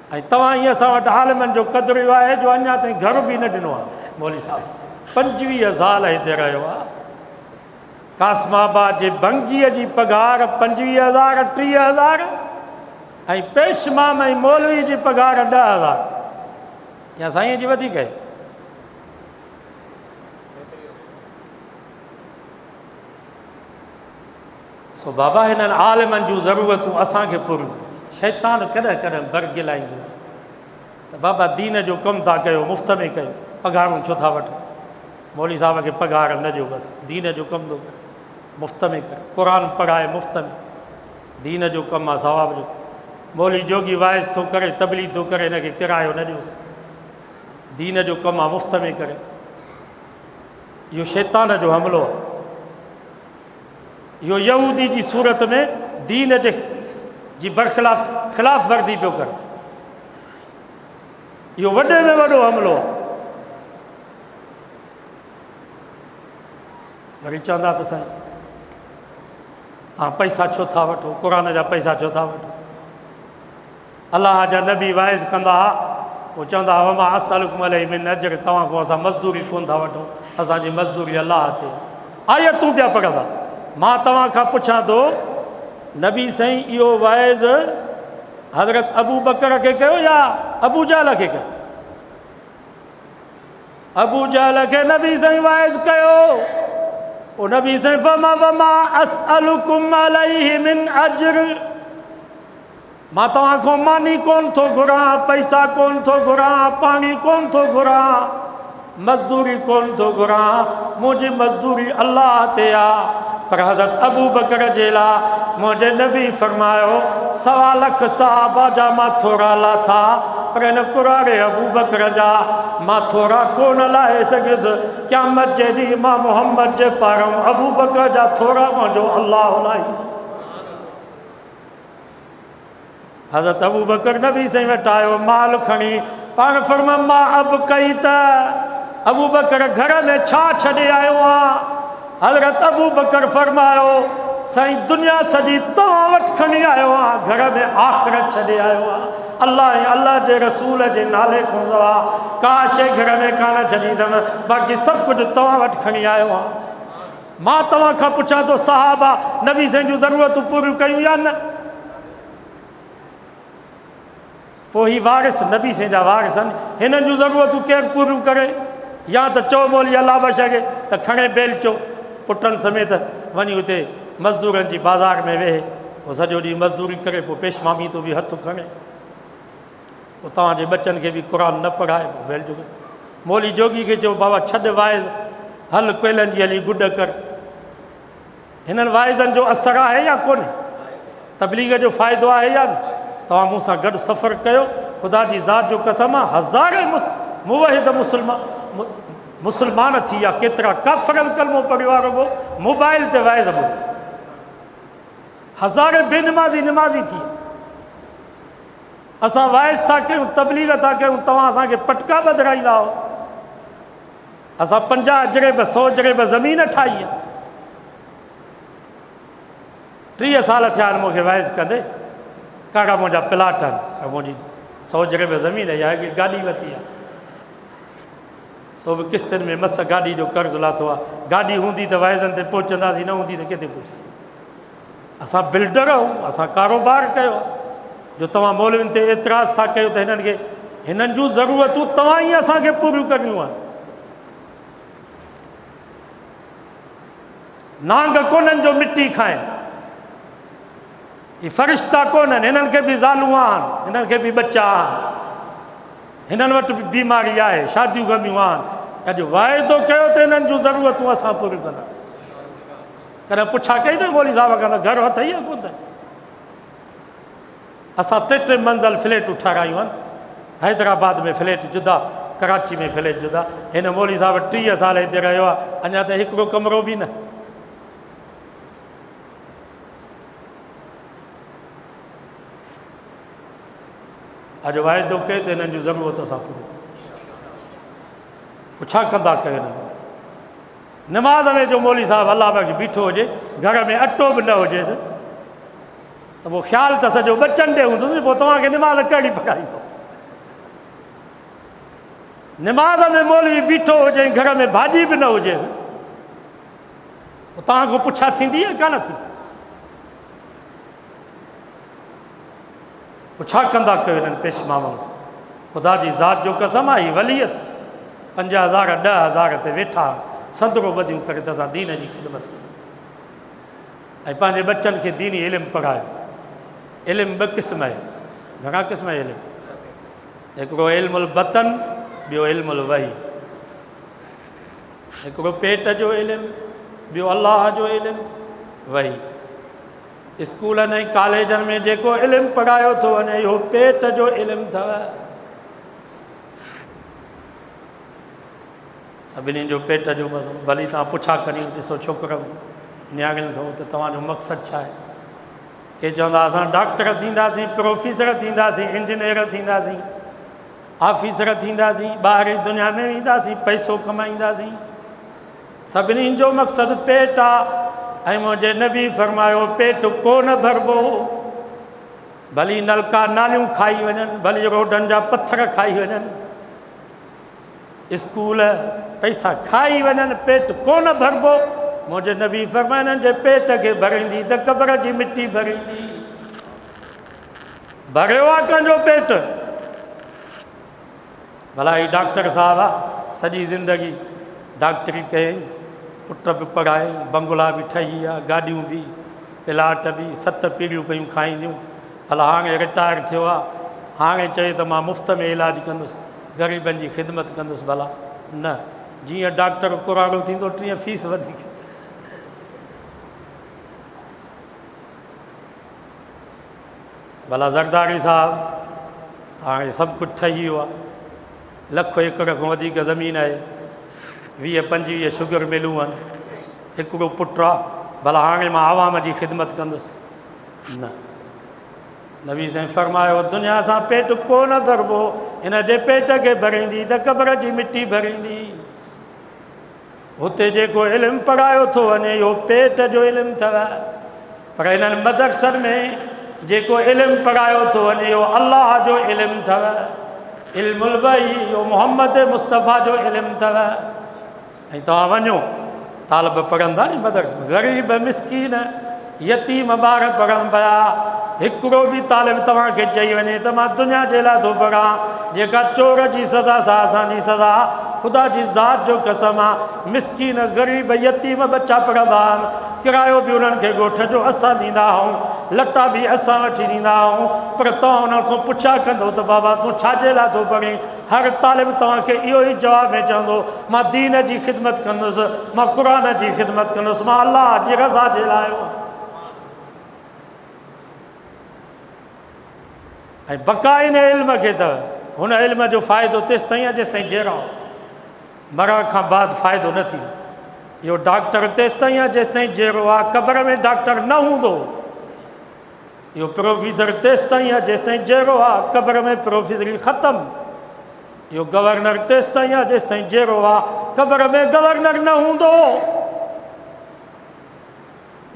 ऐं तव्हां हीअं असां वटि आलिमनि जो क़दुरु इहो आहे जो अञा ताईं घर बि न ॾिनो आहे। मौली साहिबु 25 साल हिते रहियो आहे। कासमाबाद जे भंगीअ जी पघार 25,000 30,000 ऐं पेशमाम ऐं मौलवी जी पघार 10,000 या साईं जी वधीक आहे। सो बाबा हिननि आलिमनि जूं ज़रूरतूं असांखे पूरियूं। शैतान कॾहिं कॾहिं बरगिलाईंदो आहे त बाबा दीन जो कमु था कयो, मुफ़्त में कयो, पघारूं छो था वठो? मौली साहिब खे पघार न ॾियो, बसि दीन जो कमु थो करे, मुफ़्त में करे, क़ुर पढ़ाए मुफ़्त में, दीन जो कमु आहे, सवाब जो। मौली जोगी वाइज़ थो करे, तबलीग थो करे, हिनखे किरायो न ॾियोसि, दीन जो कमु आहे, मुफ़्त में करे। इहो शैतान जो हमिलो आहे। इहो यहूदी जी सूरत में दीन जे जी खिलाफ़ वर्दी पियो करे। इहो वॾे में वॾो हमिलो आहे। वरी चवंदा त साईं तव्हां पैसा छो था वठो, क़ुर जा पैसा छो था वठो? अलाह जा नबी वाइज़ कंदा हुआ, पोइ चवंदा हुआ मां असलुकुम अलैहि मिन अजर, तव्हां खां असां मज़दूरी कोन था वठूं, असांजी मज़दूरी अलाह ते। आयतूं पिया पढ़ंदा। मां तव्हां खां पुछां थो, नबी साईं इहो वाइज़ हज़रत अबू बकर खे कयो या अबू जहल खे कयो? अबू जहल खे नबी साईं वाइज़ कयो। ओ नबी साईं फमा वमा असअलुकुम अलैहि मिन अजर, मां तव्हां खां मानी कोन थो घुरां, पैसा कोन थो घुरां, पाणी कोन थो घुरां, मज़दूरी कोन थो घुरां, मुंहिंजी मज़दूरी अलाह ते आहे। पर हज़रत अबू बकर जे लाइ मुंहिंजे नबी फरमायो 1.25 लाख सहाबा जा मां थोरा लाथा, पर हिन कुरारे अबू बकर जा मां थोरा कोन लाहे सघियुसि। क़यामत जे ॾींहुं मां मोहम्मद जे पारां अबू बकर जा थोरा मुंहिंजो अलाह लाहींदो। हज़रत अबू बकर नबी साईं वटि आयो, माल खणी, पाण फरमा मां अब कई त अबू बकर घर में छा छॾे आयो आहे? हज़रत अबू बकर फरमायो साईं दुनिया सॼी तव्हां वटि खणी आयो आहे, घर में आख़िरत छॾे आयो आहे। अलाह ऐं अलाह जे रसूल जे नाले खां सवाइ का शइ घर में कान छॾींदमि, बाक़ी सभु कुझु तव्हां वटि खणी आयो आहे। मां तव्हां खां पुछां थो, सहाबा नबी साईं जूं ज़रूरतूं पूरियूं कयूं या न? पोइ ही वारिस नबी साईं जा वारिस आहिनि, हिननि जूं ज़रूरतूं केरु पूरियूं करे? या त चओ मौली अलाह बख़्श खे त खणे बेल चो पुटनि समेत वञी उते मज़दूरनि जी बाज़ार में वेहे, पोइ सॼो ॾींहुं मज़दूरी करे, पोइ पेशमामी तो बि हथु खणे, पोइ तव्हांजे बचनि खे बि क़ुर न पढ़ाए, पोइ बेल जो। मौली जोगी खे चओ बाबा छॾ वाइज़, हल कोयलनि जी हली गुॾ कर। हिननि वाइज़नि जो असरु आहे या कोन्हे? तबलीग जो फ़ाइदो आहे या न? तव्हां मूंसां गॾु सफ़र कयो, ख़ुदा जी ज़ात जो कसम आहे, हज़ारे मुवहिद मुस्लमान थी विया, केतिरा काफ़िरनि कलमो पढ़ियो आहे, रुगो मोबाइल ते वाइज़ ॿुधी, हज़ारे बेनमाज़ी निमाज़ी थी। असां वाइज़ था कयूं, तबलीग था कयूं, तव्हां असांखे पटका ॿधाईंदा हो। असां 50 जरेब 100 जरेब ज़मीन ठाही आहे। 30 साल थिया आहिनि मूंखे वाइज़ कंदे, काड़ा मुंहिंजा प्लाट आहिनि, मुंहिंजी 100 जरेब ज़मीन आहे, हिकिड़ी गाॾी वरिती आहे, सो बि किश्तनि में मस गाॾी जो कर्ज़ु लाथो आहे। गाॾी हूंदी त वाइज़नि ते पहुचंदासीं, न हूंदी त किथे पहुची। असां बिल्डर आहियूं, असां कारोबार कयो आहे। जो तव्हां मौलवियुनि ते एतिराज़ था कयो त हिननि खे, हिननि जूं ज़रूरतूं तव्हां ई असांखे पूरियूं करणियूं आहिनि। नांग कोन्हनि जो मिटी खाइनि, ही फ़रिश्ता कोन्हनि, हिननि खे बि ज़ालूं आहिनि, हिननि खे बि बच्चा आहिनि, हिननि वटि बि बीमारी आहे, शादियूं गमियूं आहिनि। अॼु वाइदो कयो त हिननि जूं ज़रूरतूं असां पूरियूं कंदासीं। कॾहिं पुछा कई त मौली साहिब खां, घर अथई या कोन? असां 3 मंज़िल फ्लैटूं ठारायूं आहिनि, हैदराबाद में फ्लैट जुदा, कराची में फ्लैट जुदा। हिन मौली साहिब 30 साल हिते रहियो आहे, अञा त हिकिड़ो कमिरो बि न। अॼु वाइदो कयो त हिननि जूं ज़रूरत असां पूरी छा कंदा कयो हिन नमाज़ में जो मौली साहब अलाह बख़्श बीठो हुजे घर में अटो बि न हुजेसि त पोइ ख़्यालु त सॼो बचनि ॾे हूंदुसि पोइ तव्हांखे निमाज़ कहिड़ी पढ़ाईंदो निमाज़ में मौलवी बीठो हुजे घर में भाॼी बि न हुजेसि तव्हां खां पुछा थींदी आहे कान थी पोइ छा कंदा कयो हिननि पेश माण्हुनि ख़ुदा जी ज़ात जो कसम आहे हीअ वलियत 5000 10,000 ते वेठा संदरो ॿधियूं करे त असां दीन जी ख़िदमत कयूं ऐं पंहिंजे बच्चनि खे दीनी इल्मु पढ़ायो इल्मु 2 क़िस्म आहे घणा क़िस्म आहे इल्मु हिकिड़ो इल्मुल बतन ॿियो इल्मुल वही हिकिड़ो पेट जो इल्मु ॿियो अलाह जो इल्मु वही स्कूलनि ऐं कॉलेजनि में जेको इल्मु पढ़ायो थो वञे इहो पेट जो इल्मु अथव सभिनी जो पेट जो मसइलो भली तव्हां पुछा करियो ॾिसो छोकिरनि नियाणियुनि खां त तव्हांजो मक़सदु छा आहे के चवंदा असां डॉक्टर थींदासीं प्रोफेसर थींदासीं इंजीनियर थींदासीं ऑफिसर थींदासीं ॿाहिरि दुनिया में वेंदासीं पैसो कमाईंदासीं सभिनी जो मक़सदु पेट आहे ऐं मुंहिंजे नबी फरमायो पेट कोन भरबो भली नलका नालियूं खाई वञनि भली रोडनि जा पथर खाई वञनि स्कूल पैसा खाई वञनि पेट कोन भरबो मुंहिंजे नबी फरमाइनि जे पेट खे भरींदी त क़बर जी मिटी भरींदी भरियो आहे कंहिंजो पेट भला ही डॉक्टर साहब आहे सॼी ज़िंदगी डॉक्टरी कयईं पुट बि पढ़ाई बंगला बि ठही विया गाॾियूं बि प्लाट बि 7 पीढ़ियूं पियूं खाईंदियूं भला हाणे रिटायर थियो आहे हाणे चए त मां मुफ़्त में इलाजु कंदुसि ग़रीबनि जी ख़िदमत कंदुसि भला न जीअं डॉक्टर कुराड़ो थींदो तीअं फीस वधीक भला ज़रदारी साहब हाणे सभु कुझु ठही वियो आहे 1,00,000 एकड़ खां वधीक ज़मीन आहे 20-25 शुगर मिलूं आहिनि हिकिड़ो पुटु आहे भला हाणे मां आवाम जी ख़िदमत कंदुसि न नबी साईं फरमायो दुनिया सां पेट कोन भरबो हिन जे पेट खे भरींदी त क़बर जी मिटी भरींदी हुते जेको इल्मु पढ़ायो थो वञे इहो पेट जो इल्मु अथव पर हिननि मदरसनि में जेको इल्मु पढ़ायो थो वञे इहो अलाह जो इल्मु अथव इल्मुल वही इहो मोहम्मद मुस्तफ़ा जो इल्मु अथव ऐं तव्हां वञो तालिब पढ़ंदा नी मदरस में ग़रीब मिसकीन यतीम ॿार पढ़नि पिया हिकिड़ो बि तालिब तव्हांखे चई वञे त मां दुनिया जे लाइ थो पढ़ां जेका चोर जी सज़ा सां असांजी सज़ा ख़ुदा जी ज़ात जो कसम आहे मिसकीन ग़रीब यतीम बच्चा पढ़ंदा आहिनि किरायो बि उन्हनि खे ॻोठ जो असां ॾींदा आहियूं लटा बि असां वठी ॾींदा आहियूं पर तव्हां उन्हनि खां पुछा कंदो त बाबा तूं छाजे लाइ थो पढ़ी हर तालिब तव्हांखे इहो ई जवाब में चवंदो मां दीन जी ख़िदमत कंदुसि मां क़ुर जी ख़िदमत कंदुसि मां अलाह जी रज़ा जे लाइ आहियो ऐं बका इन इल्म खे अथव हुन इल्म जो फ़ाइदो तेसिताईं आहे जेसिताईं जहिड़ा मरण खां बाद फ़ाइदो न थींदो इहो डॉक्टर तेसिताईं आहे जेसिताईं जहिड़ो आहे क़बर में डॉक्टर न हूंदो इहो प्रोफेसर तेसिताईं आहे जेसिताईं जहिड़ो आहे क़बर में प्रोफेसरी ख़तमु इहो गवर्नर तेसिताईं आहे जेसिताईं जहिड़ो आहे क़बर में गवर्नर न हूंदो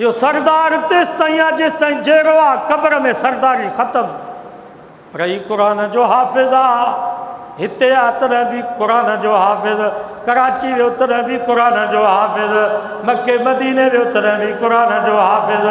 इहो सरदार तेसिताईं आहे जेसिताईं जहिड़ो आहे क़बर में सरदारी ख़तमु पर ही क़ुर जो हाफ़िज़ आहे हिते आहे तॾहिं बि क़ुर जो हाफ़िज़ कराची वियो तॾहिं बि क़ुर जो हाफ़िज़ मके मदीने वियो तॾहिं बि क़ुर जो हाफ़िज़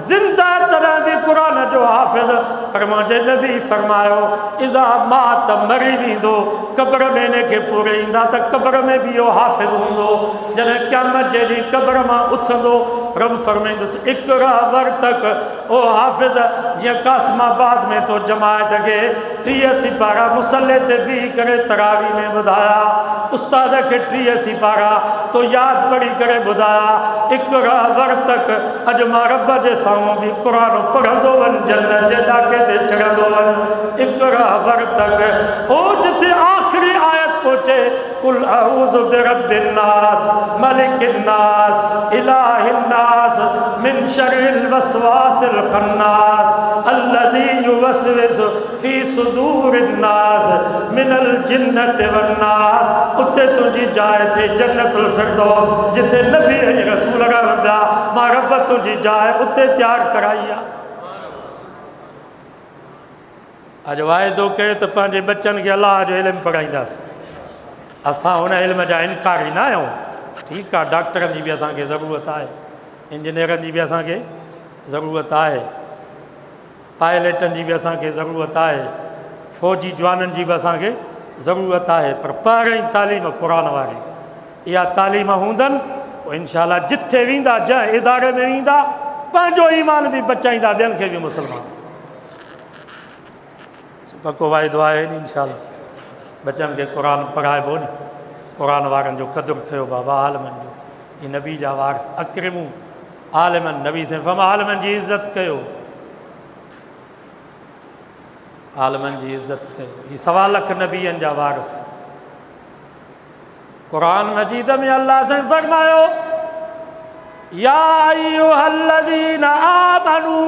ज़िंदा तॾहिं बि क़ुर जो हाफ़िज़ पर मुंहिंजे नबी फरमायो इज़ा मात मरी वेंदो क़बर में हिनखे पूरे ईंदा त क़बर में बि इहो हाफ़िज़ हूंदो जॾहिं क़यामत जे ॾींहुं क़बर मां उथंदो रब फरमाईंदुसि इक़रा वर्तक ओ हाफ़िज़ जीअं कासमाबाद में तो जमायत खे 30 सिपारा मुसले ते बीह करे तरावी में ॿुधाया उस्ताद खे 30 सिपारा तो यादि पढ़ी करे ॿुधाया इक़रा वर्तक अॼु मां रब जे साम्हूं बि क़ुर पढ़ंदो वञ जन्नत जे ॾाके ते चढ़ंदो वञ इक़रा वर्तक ओ जिथे आख़िरी आयत पूछे कुल अऊज़ु बिरब्बिन नास मलिकिन नास इलाहिन नास मिन शर्रिल वसवासिल खन्नास अल्लज़ी युवस्विसु फी सुदूरिन नास मिनल जिन्नति वन नास। उते तुझी जाए थे जन्नतुल फिरदौस जिथे नबी रसूल रहंदा मां रब तुझी जाए उते तैयार कराई आ। अज वायदो कयो त पंहिंजे बच्चन के अल्लाह जो इल्मु पढ़ाईंदासीं। असां हुन इल्म जा इनकारी न आहियूं। ठीकु आहे, डॉक्टरनि जी बि असांखे ज़रूरत आहे, इंजीनियरनि जी बि असांखे ज़रूरत आहे, पायलटनि जी बि असांखे ज़रूरत आहे, फ़ौजी जवाननि जी बि असांखे ज़रूरत आहे। पर पहिरीं तालीम क़ुर वारी इहा तालीम हूंदनि पोइ इनशाला जिथे वेंदा जंहिं इदारे में वेंदा पंहिंजो ईमान बि बचाईंदा, ॿियनि खे बि मुस्लमान। पको वाइदो आहे नी इंशाअल्लाह बच्चन के कुरान पढ़ाइबो नी, कुरान वारनि जो क़दुरु कयो बाबा आलमनि जो। ये नबी जा वारिस अक्रिमू आलमन, नबी से फमा आलमनि जी इज़्ज़त कयो, आलमनि जी इज़्ज़त कयो। ये 1.25 लाख नबीअनि जा वारिस। कुरान मजीद में अल्लाह से फरमायो या अय्युहल्लज़ीना आमनू,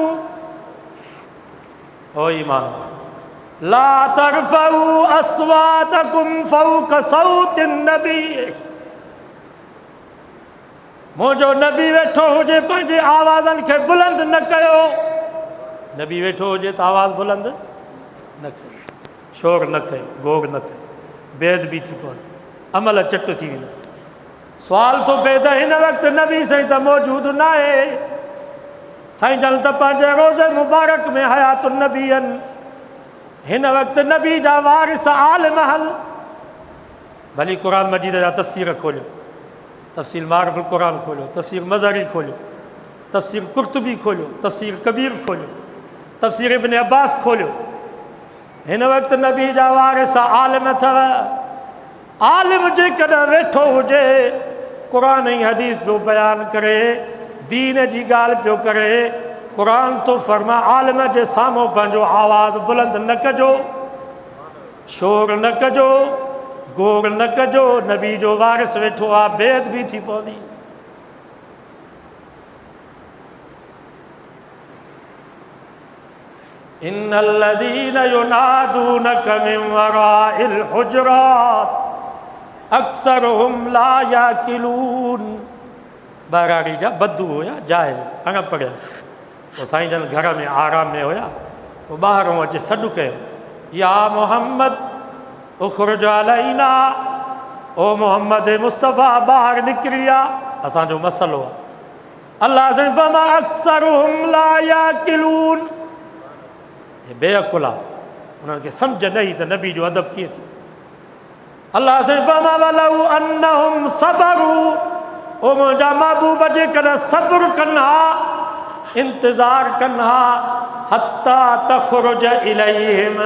ओ ईमान ला तरफ़ऊ अस्वातकुम फ़ौक़ सौतिन नबी। मुझो नबी वेठो हुजे पंहिंजे आवाज़नि खे बुलंद न कयो। नबी वेठो हुजे त आवाज़ बुलंद न कयो, शोर न कयो, गोग न कयो, बेअदबी थी पवंदी, अमल चट थी वेंदा। सुवाल थो पए त हिन वक़्तु नबी साईं त मौजूदु न आहे। साईं जन त पंहिंजे रोज़े मुबारक में हयातुन नबीअनि, हिन वक़्तु नबी जा वारिस आलिम हल। भली क़ुरान मजीद जा तफ़सीर खोलियो, तफ़सीर मारिफुल क़ुरान खोलियो, तफ़सीर मज़हरी खोलियो, तफ़सीर कुर्तुबी खोलियो, तफ़सीर कबीर खोलियो, तफ़सीर इब्न अब्बास खोलियो। हिन वक़्तु नबी जा वारिस आलिम अथव। आलिम जेकॾहिं वेठो हुजे क़ुरान ऐं हदीस पियो बयानु करे, दीन जी ॻाल्हि पियो करे, कुरान तो फरमा आलिम जे साम्हूं पंहिंजो आवाज़ बुलंद न कजो, शोर न कजो, गोर न कजो। नबी जो वारिस वेठो आहे, बेअदबी थी पवंदी। इन्नल्लज़ीन युनादूनक मिन वराइल हुजरात अक्सरुहुम ला याकिलून। बराड़ी जा बद्दू हुया, जाहिल, अनपढ़ियल। तो साईं जन घर में आराम में हुया, तो ॿाहिरों अचे सॾु कयो या मोहम्मद उख़रुज अलैना, ओ मोहम्मद मुस्तफ़ा ॿाहिरि निकिरी आ, असांजो मसइलो आहे। अल्लाह से फमा अक्सरुहुम ला याकिलून, ये बेअकुल आहे, उन्हनि खे सम्झ न ई त नबी जो अदब कीअं थी। अल्लाह से फमा वलऊ अन्नहुम सबरू, ओ मुंहिंजा महबूब जेकॾहिं सब्र कनि हा, इंतज़ार कनि हा, हत्ता तख़रुज इलैहिम,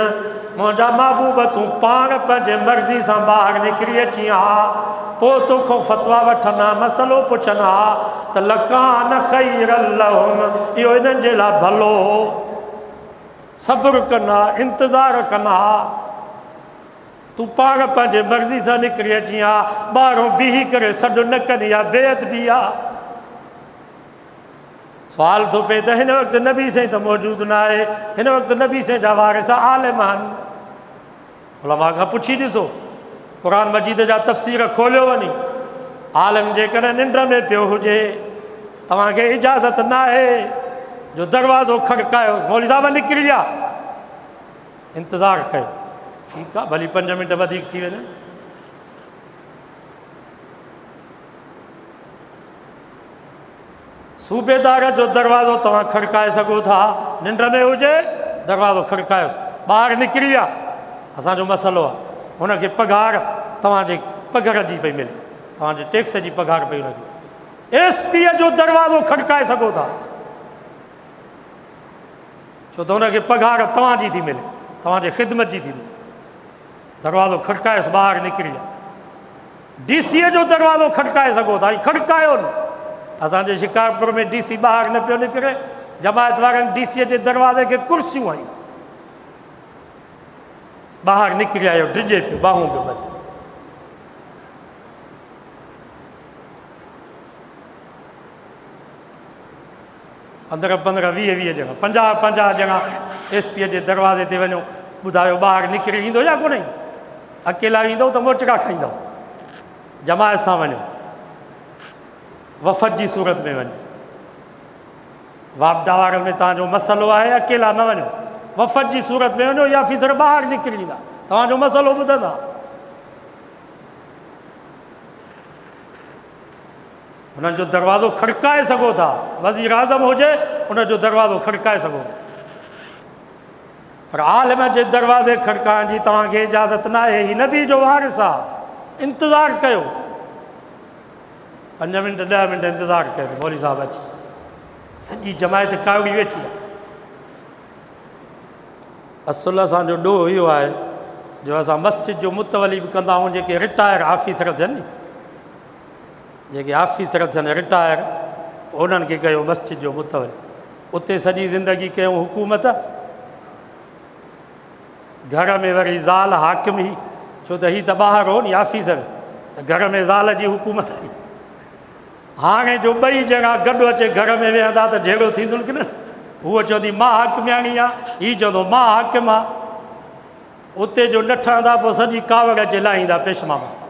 मुंहिंजा महबूब तूं पाण पंहिंजे मर्ज़ी सां ॿाहिरि निकिरी अची हा, पोइ तोखां फ़तवा वठनि हा, मसइलो पुछनि हा, त लकान ख़ैरन लहुम, इहो इन्हनि जे लाइ भलो हो। सब्र कनि हा, इंतज़ार कनि हा, तूं पाण पंहिंजे मर्ज़ी सां निकिरी अची हा, ॿाहिरों बीही करे सॾु न कनि, या बेअदबी आहे। सुवाल थो पए त हिन वक़्तु नबी साईं त मौजूदु न आहे, हिन वक़्तु नबी साईं जा वारिस आलिम आहिनि। उलमा खां पुछी ॾिसो, क़ुरान मजीद जा तफ़सीर खोलियो वञी। आलिम जेकॾहिं निंड में पियो हुजे, तव्हांखे इजाज़त न आहे जो दरवाज़ो खड़कायोसि, मौलवी साहिब निकिरी विया, इंतज़ारु कयो, ठीकु आहे, भली 5 मिंट वधीक थी वञनि। सूबेदार जो दरवाज़ो तव्हां खड़काए सघो था, निंड में हुजे दरवाज़ो खड़कायोसि, ॿाहिरि निकिरी विया, असांजो मसइलो आहे। हुनखे पघार तव्हांजे पघर जी पई मिले, तव्हांजे टैक्स जी पघार पई हुनखे। एसपीअ जो दरवाज़ो खड़काए सघो था, छो त हुनखे पघार तव्हांजी थी मिले, तव्हांजे ख़िदमत जी थी मिले। दरवाज़ो खड़कायोसि, ॿाहिरि निकिरी विया। डीसीअ जो दरवाज़ो खड़काए सघो था, खड़कायो न। असांजे शिकारपुर में डीसी ॿाहिरि न पियो निकिरे, जमायत वारनि डीसीअ जे दरवाज़े खे कुर्सियूं आयूं, ॿाहिरि निकिरी आयो, डिॼे पियो, ॿाहूं पियो ॿधे, 15-15 20 जगह 50-50 जगह SP जे दरवाज़े ते वञो, ॿुधायो ॿाहिरि निकिरी ईंदो या कोन ईंदो? अकेला ईंदो त मोचका खाईंदो, जमायत सां वञो, वफ़द जी सूरत में वञो। वापडा वारनि में तव्हांजो मसइलो आहे, अकेला न वञो, वफ़द जी सूरत में वञो या फ़ीसर ॿाहिरि निकिरी ईंदा, तव्हांजो मसइलो ॿुधंदा। उन्हनि जो दरवाज़ो खड़काए सघो था, वज़ीर आज़म हुजे उनजो दरवाज़ो खड़काए सघो था, पर आलिम जे दरवाज़े खड़काइण जी तव्हांखे इजाज़त न आहे। ही नबी जो वारिस आहे, इंतज़ारु कयो, 5 मिंट 10 मिंट इंतज़ारु कयो त मौलवी साहिबु अची, सॼी जमायत कावड़ी वेठी आहे। असुल असांजो ॾोह इहो आहे जो असां मस्जिद जो मुतवली बि कंदा आहियूं, जेके रिटायर ऑफिसर थियनि, जेके ऑफिसर थियनि रिटायर, उन्हनि खे कयो मस्जिद जो मुतवली, उते सॼी ज़िंदगी कयूं हुकूमत, घर में वरी ज़ाल हाकिम ई, छो त हीअ त ॿाहिरि हो नी ऑफिसर, त घर में ज़ाल जी हुकूमत आई। हाणे जो ॿई जॻह गॾु अचे घर में वेहंदा त जहिड़ो थींदो की न, हूअ चवंदी मां हाकिमियाणी आहे, हीअ चवंदो मां हाकिम आहे, उते जो न ठहंदा पोइ सॼी कावड़ अचे लाहींदा पेशमा मथे,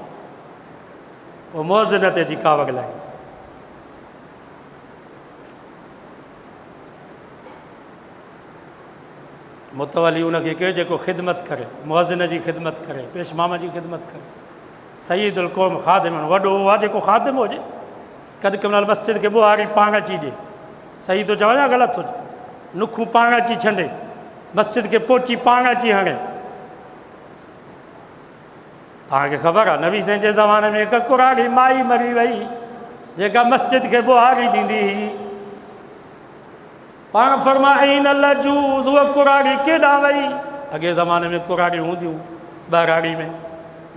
पोइ मौज़िन ते जी कावड़ लाहींदा। मुतवली उनखे कयो जेको ख़िदमत करे, मुअज़िन जी ख़िदमत करे, पेशमाम जी ख़िदमत करे। सईदुल क़ौम ख़ादिम, वॾो आहे जेको ख़ादिम हुजे, कॾहिं कंहिं महिल मस्जिद खे ॿुहारी पाण अची ॾे, सही थो चवां या ग़लति थो चवां, नुखूं पाण अची छंडे, मस्जिद खे पोची पाण अची हणे। तव्हांखे ख़बर आहे नबी साईं जे ज़माने में हिकु कुराड़ी माई मरी वई, जेका मस्जिद खे ॿुहारी ॾींदी हुई। पाण फरमाई न लजूज़, उहा कुराड़ी केॾां वई? अॻे ज़माने में कुराड़ियूं हूंदियूं ॿाराड़ी में,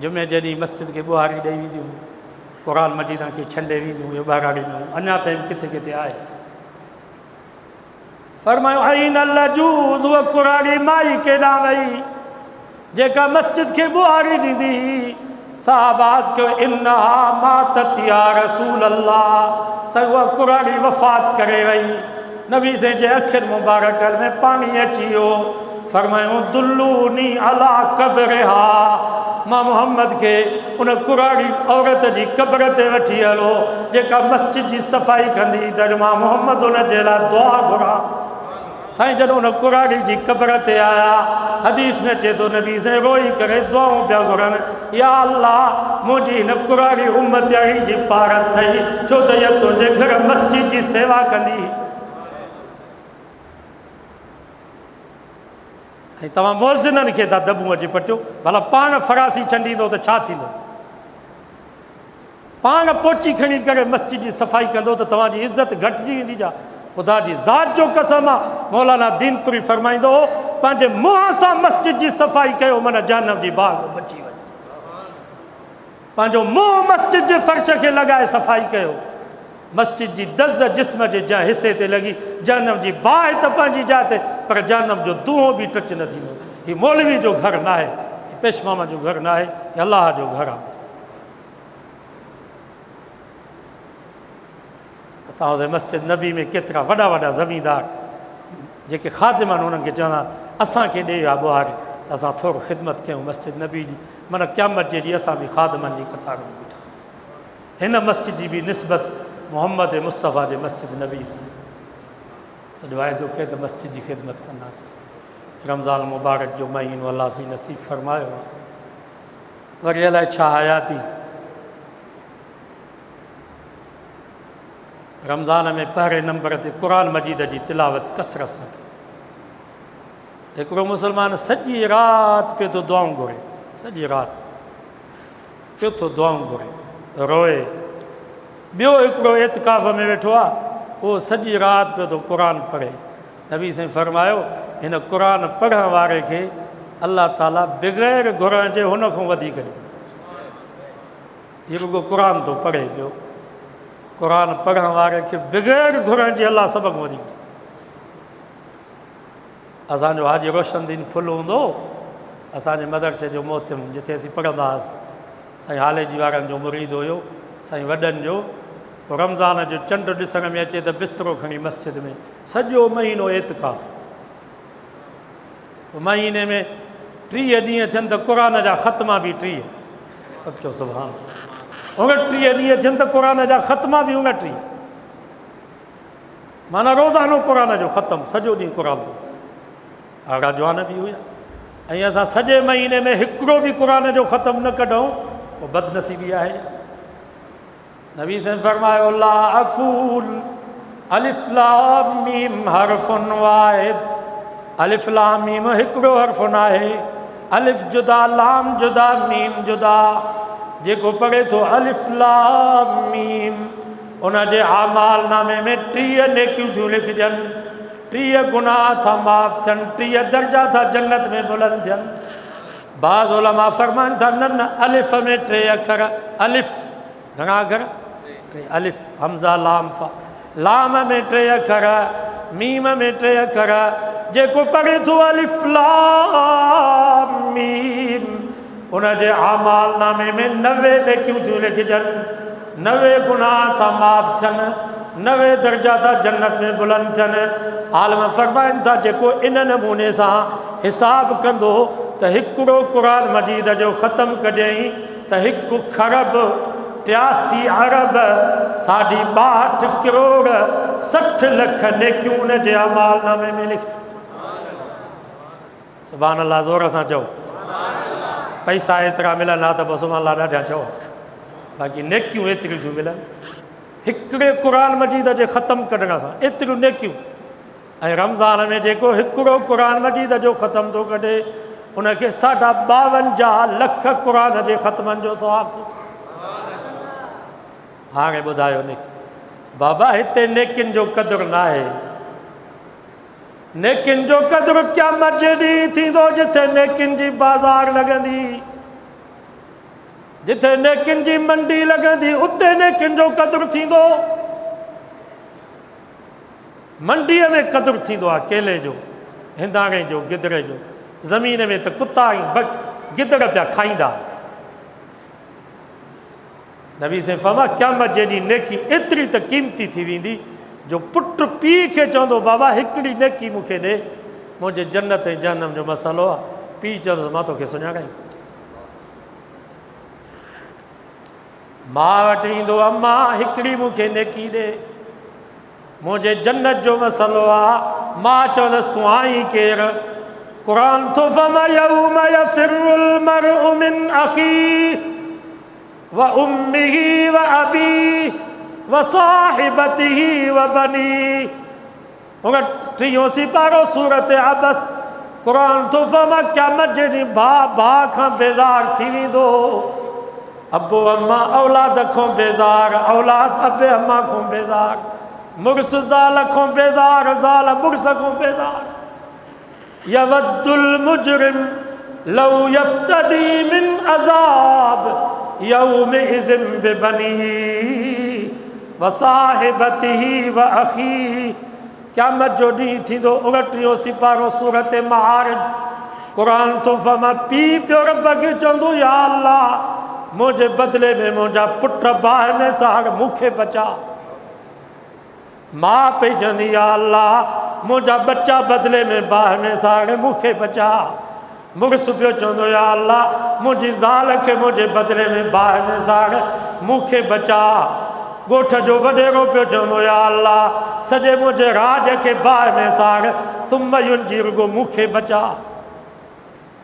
जुमे जॾहिं मस्जिद खे ॿुहारी ॾेई वेंदियूं, क़ुरान मजीद खे छंडे वेंदियूं, इहो ॿाराड़ी में अञा ताईं किथे किथे आहे। फरमायो आई न लजूज़, उहा कुराड़ी माई केॾां वई जेका मस्जिद खे ॿुहारी ॾींदी हुई। साहबाज़ कयो इन्नहा मातत या रसूल अल्लाह, साईं उहा कुराड़ी वफ़ात करे वई। नबी साईं जे अखियुनि मुबारकनि में पाणी अची वियो। फरमायो दुल्लूनी अला क़ब्रिहा, मां मोहम्मद खे उन कुराड़ी औरत जी क़ब्र ते वठी हलो जेका मस्जिद जी सफ़ाई कंदी, त मां मोहम्मद उन जे लाइ दुआ घुरां। साईं जॾहिं उन कुराड़ी जी क़ब्र ते आया, हदीस में अचे थो नबी साईं रोई करे दुआऊं पिया घुरनि, या अल्लाह मुंहिंजी हिन कुराड़ी उम्मत जी पार अथई, छो त इहा तुंहिंजे घर मस्जिद जी सेवा कंदी। ऐं तव्हां मुअज़िननि खे था दॿूं अची पटियो, भला पाण फरासी छंडींदो त छा थींदो? पाण पोची खणी करे मस्जिद जी सफ़ाई कंदो त तव्हांजी इज़त घटिजी वेंदी। छा ख़ुदा जी ज़ात जो कसम आहे, मौलाना दीनपुरी फरमाईंदो हो पंहिंजे मुंहं सां मस्जिद जी सफ़ाई कयो मन जहन्नम जी बाग बची वञे। पंहिंजो मुंहुं मस्जिद जे फर्श खे लॻाए सफ़ाई कयो, मस्जिद जी दज़ जिस्म जे जंहिं हिसे ते लॻी, जहन्नम जी बाहि त पंहिंजी जाइ ते, पर जहन्नम जो दूंहों बि टच न थींदो। हीउ मौलवी जो घर न आहे, पेशमामा जो घर न आहे, हीउ अलाह जो घर आहे। असां मस्जिद नबी में केतिरा वॾा वॾा ज़मींदार जेके ख़ादिम आहिनि, उन्हनि खे चवंदा असांखे ॾे हा ॿुहारी, त असां थोरो ख़िदमत कयूं मस्जिद नबी जी। माना क़यामत जे ॾींहुं असां बि ख़ादिमनि जी क़तार में बीठा। हिन मस्जिद जी बि निस्बत मोहम्मद मुस्तफ़ा जे मस्जिद नबी सॼो वाइदो कयो त मस्जिद जी ख़िदमत कंदासीं। रमज़ान मुबारक जो महीनो अलाह साईं नसीब फ़रमायो आहे। वरी अलाए छा हयाती, रमज़ान में पहिरें नंबर ते क़ुरान मजीद जी तिलावत कसरत सां कई। हिकिड़ो मुस्लमान सॼी राति पियो थो दुआऊं घुरे, सॼी राति पियो थो दुआऊं घुरे, रोए। ॿियो हिकिड़ो एतिकाफ़ में वेठो आहे, उहो सॼी राति पियो थो क़ुरान पढ़े। नबी साईं फरमायो हिन क़ुरान पढ़ण वारे खे अलाह ताला बग़ैर घुरण जे हुन खां वधीक ॾींदुसि। हीउ रुॻो क़ुरान थो पढ़े पियो, क़ुरान पढ़ण वारे खे बग़ैर घुरण जे अलाह सभ खां वधीक। असांजो हाजी रोशनदीन फुल हूंदो, असांजे मदरसे जो मोहतिम जिथे असीं पढ़ंदा हुआसीं, साईं हाले जी वारनि जो मुरीद हुयो, साईं वॾनि जो। रमज़ान जो चंड ॾिसण में अचे त बिस्तरो खणी मस्जिद में सॼो महीनो एतिकाफ़। महीने में 30 ॾींहं थियनि त क़ुरान जा ख़त्मा बि 30। सभु चओ सुभाणे 29 ॾींहं थियनि त क़ुरान जा ख़त्मा बि 29। माना रोज़ानो क़ुरान जो ख़तमु, सॼो ॾींहुं क़ुरान पियो। आड़ा जवान बि हुया। ऐं असां सॼे महीने में हिकिड़ो बि क़ुरान जो ख़तमु न कढूं, उहो बदनसीबी आहे। नबी से फरमायो ला अकूल अलिफ लाम मीम हरफुन वाहिद। अलिफ लाम मीम हिकिड़ो हर्फ़ न आहे। अलिफ जुदा, लाम जुदा, मीम जुदा। जेको पढ़े थो अलिफ लाम मीम उनजे आमाल नामे में 30 नेकियूं थियूं लिखजनि, 30 गुनाह था माफ़ थियनि, 30 दर्जा था जन्नत में बुलंद थियनि। बाज़ उलमा फरमाइनि था न न अलिफ में 3 अखर। अलिफ घणा अखर? 3। अलिफ हमज़ा लाम फा। लाम में 3 अखर, मीम में 3 अखर। जेको पढ़े थो अलिफ लाम मीम उनजे आमाल नामे में 90 नेकियूं थियूं लिखजनि, 90 गुनाह था माफ़ थियनि, 90 दर्जा था जन्नत में बुलंद थियनि। आलम फरमाइनि था जेको इन नमूने सां हिसाब कंदो त हिकिड़ो क़ुरान मजीद जो ख़त्मु कजई त 1 खरब 83 अरब 62 करोड़ 60 लख नेकियूं उनजे अमाल नामे में लिख। सुभान अल्लाह, ज़ोर सां चओ। पैसा एतिरा मिलनि हा त बसि सुभान अल्लाह ॾाढा चओ, बाक़ी नेकियूं एतिरियूं थियूं मिलनि हिकिड़े क़ुरान मजीद जे ख़त्मु कढण सां, एतिरियूं नेकियूं। ऐं रमज़ान में जेको हिकिड़ो क़ुरान मजीद जो ख़त्मु थो कढे उनखे 52 लख क़ुरान जे ख़त्मनि जो सवाबु थो। हाणे ॿुधायो नेकी बाबा, हिते नेकियुनि जो क़दुरु न आहे। नेकियुनि जो क़दुरु क़यामत जे ॾींहुं थींदो जिथे नेकियुनि जी बाज़ार लॻंदी, जिथे नेकियुनि जी मंडी लॻंदी, उते नेकियुनि जो क़दुरु थींदो। मंडीअ में क़दुरु थींदो आहे केले जो, हिंदाणे जो, गिदरे जो। ज़मीन में त कुता ऐं गिदड़ पिया खाईंदा। नबी से फरमा क़यामत जे ॾींहुं नेकी एतिरी त क़ीमती थी वेंदी जो पुटु पीउ खे चवंदो बाबा हिकिड़ी नेकी मूंखे ॾे, मुंहिंजे जन्नत ऐं जहन्नम जो मसालो आहे। पीउ चवंदो मां तोखे सुञाणाई। मां वटि ईंदो अम्मा हिकिड़ी मूंखे नेकी ॾे, मुंहिंजे जन्नत जो मसालो आहे। मां चवंदसि तूं आहीं केरु? क़ुरान थो फरमा यौम यफ़िरुल मर्उ मिन अख़ीह व उम्मिही व अबीह व साहिबतिही व बनीह। 30 सिपारो सूरत अबस। क़ुरान थो फरमा क़यामत जे ॾींहुं भाउ खां बेज़ार थी वेंदो, अबो अम्मा औलाद खां बेज़ार, औलाद अबे अम्मा खां बेज़ार, मुड़ुस ज़ाल खां बेज़ार, ज़ाल मुड़ुस खां बेज़ार। यवद्दुल मुजरिम लौ यफ्तदी मिन अज़ाब यौमइज़िन बिबनीही व साहिबतिही व अख़ीह। क़यामत जो ॾींहुं थींदो 29 सिपारो सूरत मारिज। क़ुरान थो फरमा पीउ पियो रब खे चवंदो या अल्लाह मुंहिंजे बदिले में मुंहिंजा पुट बाहि में साड़ मूंखे बचा। मां पई चवंदी या अल्लाह मुंहिंजा बच्चा बदिले में बाहि में साड़ मूंखे बचा। मुड़ुस पियो चवंदो या अल्लाह मुंहिंजी ज़ाल खे मुंहिंजे बदिले में बाहि में साड़ मूंखे बचा। ॻोठ जो वॾेरो पियो चवंदो या अल्लाह सॼे मुंहिंजे राज खे बाहि में साड़ सुम्हयुनि जी रुगो मूंखे बचा।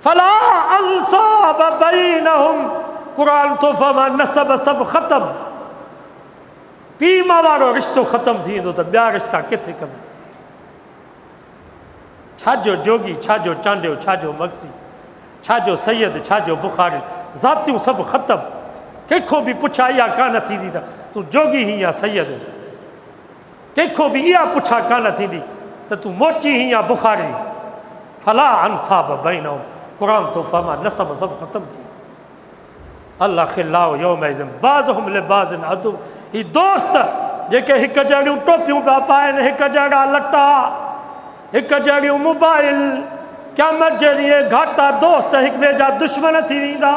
फला अंसाब बैनहुम। क़ुरान तो फरमा नसब सभु ख़तमु। पीउ मां वारो रिश्तो ख़तमु थी वेंदो त ॿिया रिश्ता किथे कनि? छाजो जोगी, छाजो चांडियो, छाजो मगसी, छाजो सैयद, छाजो बुखारी, ज़ातियूं सभु ख़तमु। कंहिंखो बि पुछा इहा कान थींदी त तूं जोगी ही या सैयद। कंहिंखो बि इहा पुछा कान थींदी त तूं मोची ही या बुखारी। फला अंसाब बैनहुम। क़ुरान तो फरमा नसब सभु ख़तमु थी। अल्लाह खिलाओ यौमइज़िन बाज़ुहुम लिबाज़िन अदु। ही दोस्त जेके हिकु जहिड़ियूं टोपियूं पिया पाइनि, हिकु जहिड़ा लटा, हिकु जहिड़ियूं मोबाइल, क़यामत जे ॾींहुं घाटा दोस्त हिक ॿिए जा दुश्मन थी वेंदा।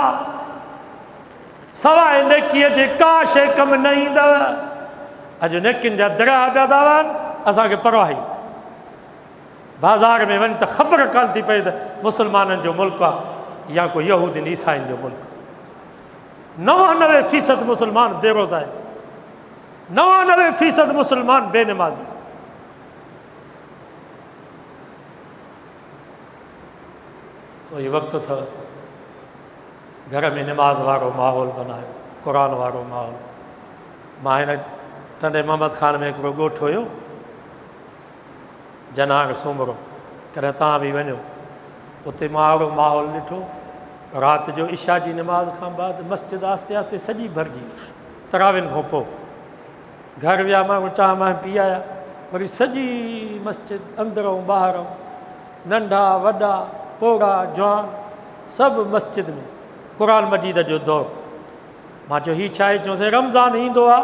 सवाइ नेकीअ जे का शइ कमु न ईंदव। अॼु नेकिन जा दरिया पिया था वहनि, असांखे परवाह ई न। बाज़ार में वञ त ख़बर कान थी पए त मुस्लमाननि जो मुल्क आहे या कोई यहूदीन ईसाइन जो मुल्क। 99% मुस्लमान बेरोज़ा आहिनि, 99% मुस्लमान बेनमाज़ी। सो ये वक़्तु अथव घर में नमाज़ वारो माहौल बनायो, क़ुरान वारो माहौल। मां हिन टंडे मोहम्मद खान में हिकिड़ो ॻोठु हुयो, जनाग सूमरो, कॾहिं तव्हां बि वञो उते मां अहिड़ो माहौल ॾिठो। राति जो इशा जी नमाज़ खां बाद मस्जिद आस्ते आस्ते सॼी भरिजी वई। तराविन खां पोइ घर विया माण्हू चाह मां पी आया, वरी सॼी मस्जिद अंदरों ॿाहिरों नंढा वॾा पोड़ा जवान सभु मस्जिद में क़ुरान मजीद जो दौरु। मां चयो हीअ छा आहे? चयोसीं रमज़ान ईंदो आहे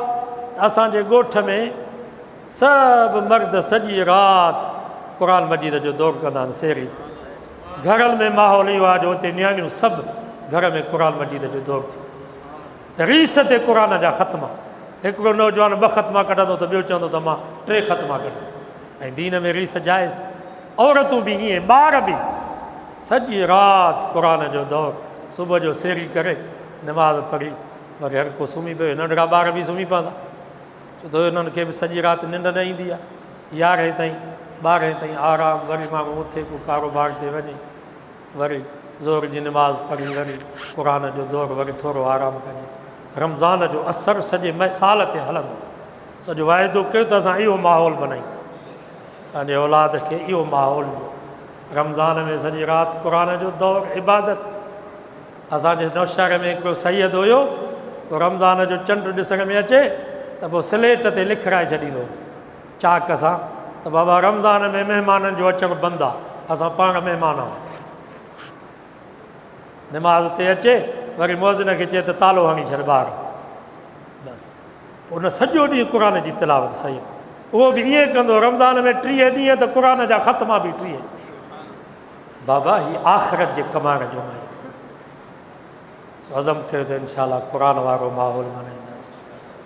त असांजे ॻोठ में सभु मर्द सॼी राति क़ुरान मजीद जो दौरु कंदा आहिनि। सेरी घरनि में माहौल इहो आहे जो उते नियाणियूं सभु घर में क़ुरान मजीद जो दौरु थी। त रीस ते क़ुरान जा ख़तमा, हिकिड़ो नौजवान 2 ख़तमा कढंदो त ॿियो चवंदो त मां 3 ख़तमा कढां। ऐं दीन में रीस जाइज़। औरतूं बि ईअं, ॿार बि सॼी राति क़ुरान जो दौरु। सुबुह जो सेरी करे नमाज़ पढ़ी वरी हर को सुम्ही पियो। नंढड़ा ॿार बि सुम्ही पवंदा, छो त हुननि खे बि सॼी राति निंड न ईंदी आहे। 11 ताईं 12 ताईं आराम, वरी माण्हू उथे को कारोबार ते वञे, वरी ज़ोर जी नमाज़ पढ़ी वरी क़ुरान जो दौरु, वरी थोरो आराम कजे। रमज़ान जो असरु सॼे साल ते हलंदो। सॼो वाइदो कयो त असां इहो माहौल बनाईंदासीं, पंहिंजे औलाद खे इहो माहौल ॾियो। रमज़ान में सॼी राति क़ुरान जो दौरु, इबादत। असांजे नौशहर में हिकिड़ो सैयद हुयो, पोइ रमज़ान जो चंड ॾिसण में अचे त पोइ स्लेट ते लिखाए छॾींदो चाक सां त बाबा रमज़ान में महिमाननि जो अचणु बंदि आहे, असां पाण महिमान आहियूं। नमाज़ ते अचे वरी मौज़िन खे चए त तालो हणी छॾ ॿाहिरि, बसि। पोइ उन सॼो ॾींहुं क़ुरान जी तिलावत सही। उहो बि ईअं कंदो, रमज़ान में 30 ॾींहं त क़ुरान जा ख़तमा बि 30। बाबा हीअ आख़िरत जे कमाइण जो महीनो। अज़म कयो त इनशाअल्लाह क़ुरान वारो माहौल बनाईंदासीं।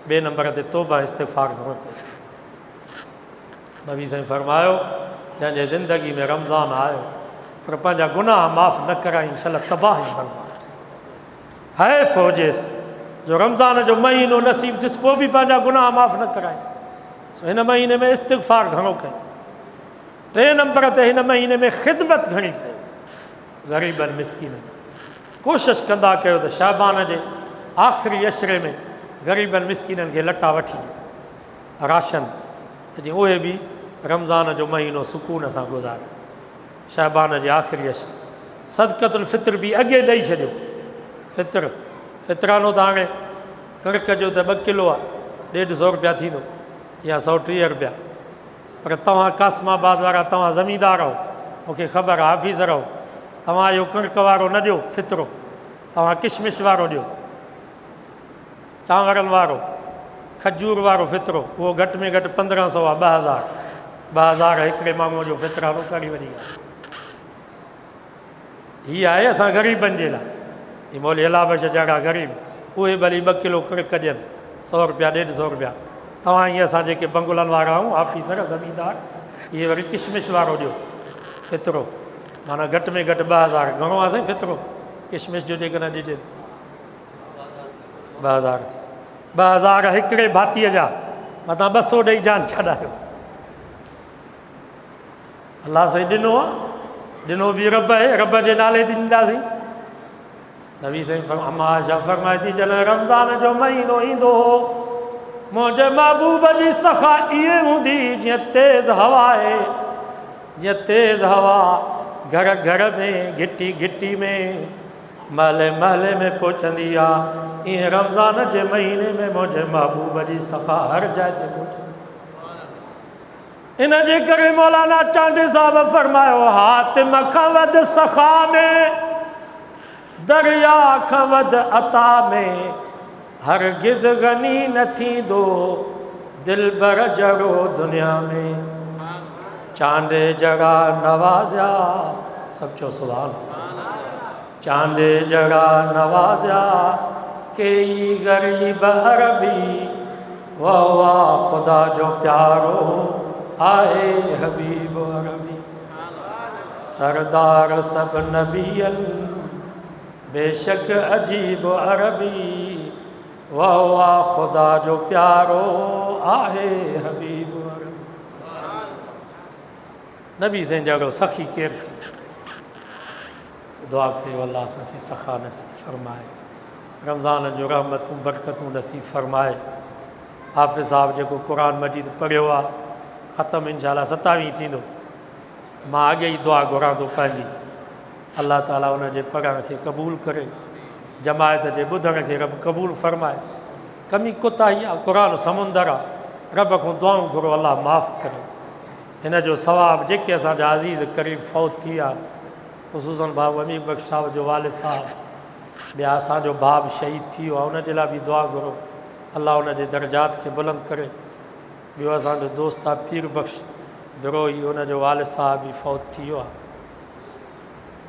2 नंबर ते तौबा इस्तिग़फ़ार घणो कयो। नबी साईं फरमायो, जंहिंजे ज़िंदगी में रमज़ान आयो पर पंहिंजा गुनाह माफ़ न कराई, शल तबाही बर्बाद। हैफ़ हुजेसि जो रमज़ान जो महीनो नसीब थियुसि पोइ बि पंहिंजा गुनाह माफ़ न कराई। सो हिन महीने में इस्तिग़फ़ार घणो कयो। 3 नंबर ते हिन महीने में ख़िदमत घणी कयो, ग़रीबनि मिसकीननि। कोशिशि कंदा कयो त शाबान जे आख़िरी अशरे में ग़रीबनि मिसकीननि खे लटा वठी ॾियो, राशन, त जीअं उहे बि रमज़ान जो महीनो सुकून सां गुज़ारे। शाबान जे आख़िरी अशरे सदक़तुल फ़ित्र बि अॻे ॾेई छॾियो। फ़ितरानो त हाणे कणिक जो त 2 किलो आहे, 150 रुपया थींदो या 130 रुपया। पर तव्हां कासमाबाद वारा, तव्हां ज़मींदार आहियो, मूंखे ख़बर आहे, हाफ़िज़ रहो, तव्हां इहो कणिक वारो न ॾियो फ़ितरो, तव्हां किशमिश वारो ॾियो, चांवरनि वारो, खजूर वारो फ़ितरो। उहो घटि में घटि 1500 आहे, 2000 हिकिड़े माण्हूअ जो फ़ितरानो करी वञी आहे। हीअ आहे असां ग़रीबनि जे लाइ। हीअ मौली अलाबश जहिड़ा ग़रीब, उहे भली 2 किलो कणिक ॾियनि, 100 रुपया 150 रुपया। तव्हां हीअं असां जेके बंगुलनि वारा आहियूं, ऑफिसर ज़मींदार, इहे वरी किशमिश वारो ॾियो फ़ितरो, माना घटि में घटि 2000। घणो आहे साईं फ़ितरो किशमिश जो जेकॾहिं ॾिजे? 2000 थी। 2000 हिकिड़े भातीअ जा, मथां 200 ॾेई जान छॾायो। अलाह साईं ॾिनो आहे, ॾिनो बि रब आहे, रब जे नाले ते ॾींदासीं। नबी साईं आयशा फरमाए थी, जॾहिं रमज़ान जो महीनो ईंदो हो, मुंहिंजे महबूब जी सख़ा ईअं हूंदी जीअं तेज़ हवा आहे, जीअं तेज़ हवा घर घर में, घिटी घिटी में, महले महले में पहुचंदी आहे, ईअं रमज़ान जे महीने में मुंहिंजे महबूब जी सख़ा हर जाइ ते पहुचंदी। इन जे करे मौलाना चांडी साहब फरमायो, हातिम खां वधि सख़ा में, दरिया खां वधि अता में, हरगिज़ गनी न थींदो दिलबर जहिड़ो दुनिया में। चांडे जड़ा नवाज़िया, सभु चओ सुभान अल्लाह। चांडे जड़ा नवाज़िया, कई ग़रीब अरबी, वाह वाह खुदा जो प्यारो आहे हबीब अरबी, सरदार सब नबियन बेशक अजीब अरबी, वाह वाह खुदा जो प्यारो आहे हबीब अरबी। नबी से जगह सखी केर थी, दुआ कयो अल्लाह असांखे सखा नसीब फरमाए, रमज़ान जो रहमतूं बरकतूं नसीब फरमाए। हाफ़िज़ साहब जेको क़ुरान मजीद पढ़ियो आहे ख़तम इंशाअल्लाह 27 थींदो, मां अॻे ई दुआ घुरां थो पंहिंजी, अल्लाह ताला उन जे पढ़ण खे क़बूल करे, जमायत जे ॿुधण खे रब क़बूल फरमाए। कमी कोताही आहे, क़ुरान समुंदर आहे, रब खां दुआऊं घुरो अल्लाह माफ़ करे। हिन जो सवाबु जेके असांजा अज़ीज़ करीब फ़ौत थी विया, ख़ुसूसन बाबू अमीर बख़्श साहब जो वालिद साहब, ॿिया असांजो भाउ बि शहीद थी वियो आहे, उन जे लाइ बि दुआ घुरो अल्लाह उन जे दर्जात खे बुलंद करे। ॿियो असांजो दोस्त आहे पीर बख़्श बिरोही, उन जो वालिद साहब बि फ़ौत थी वियो आहे,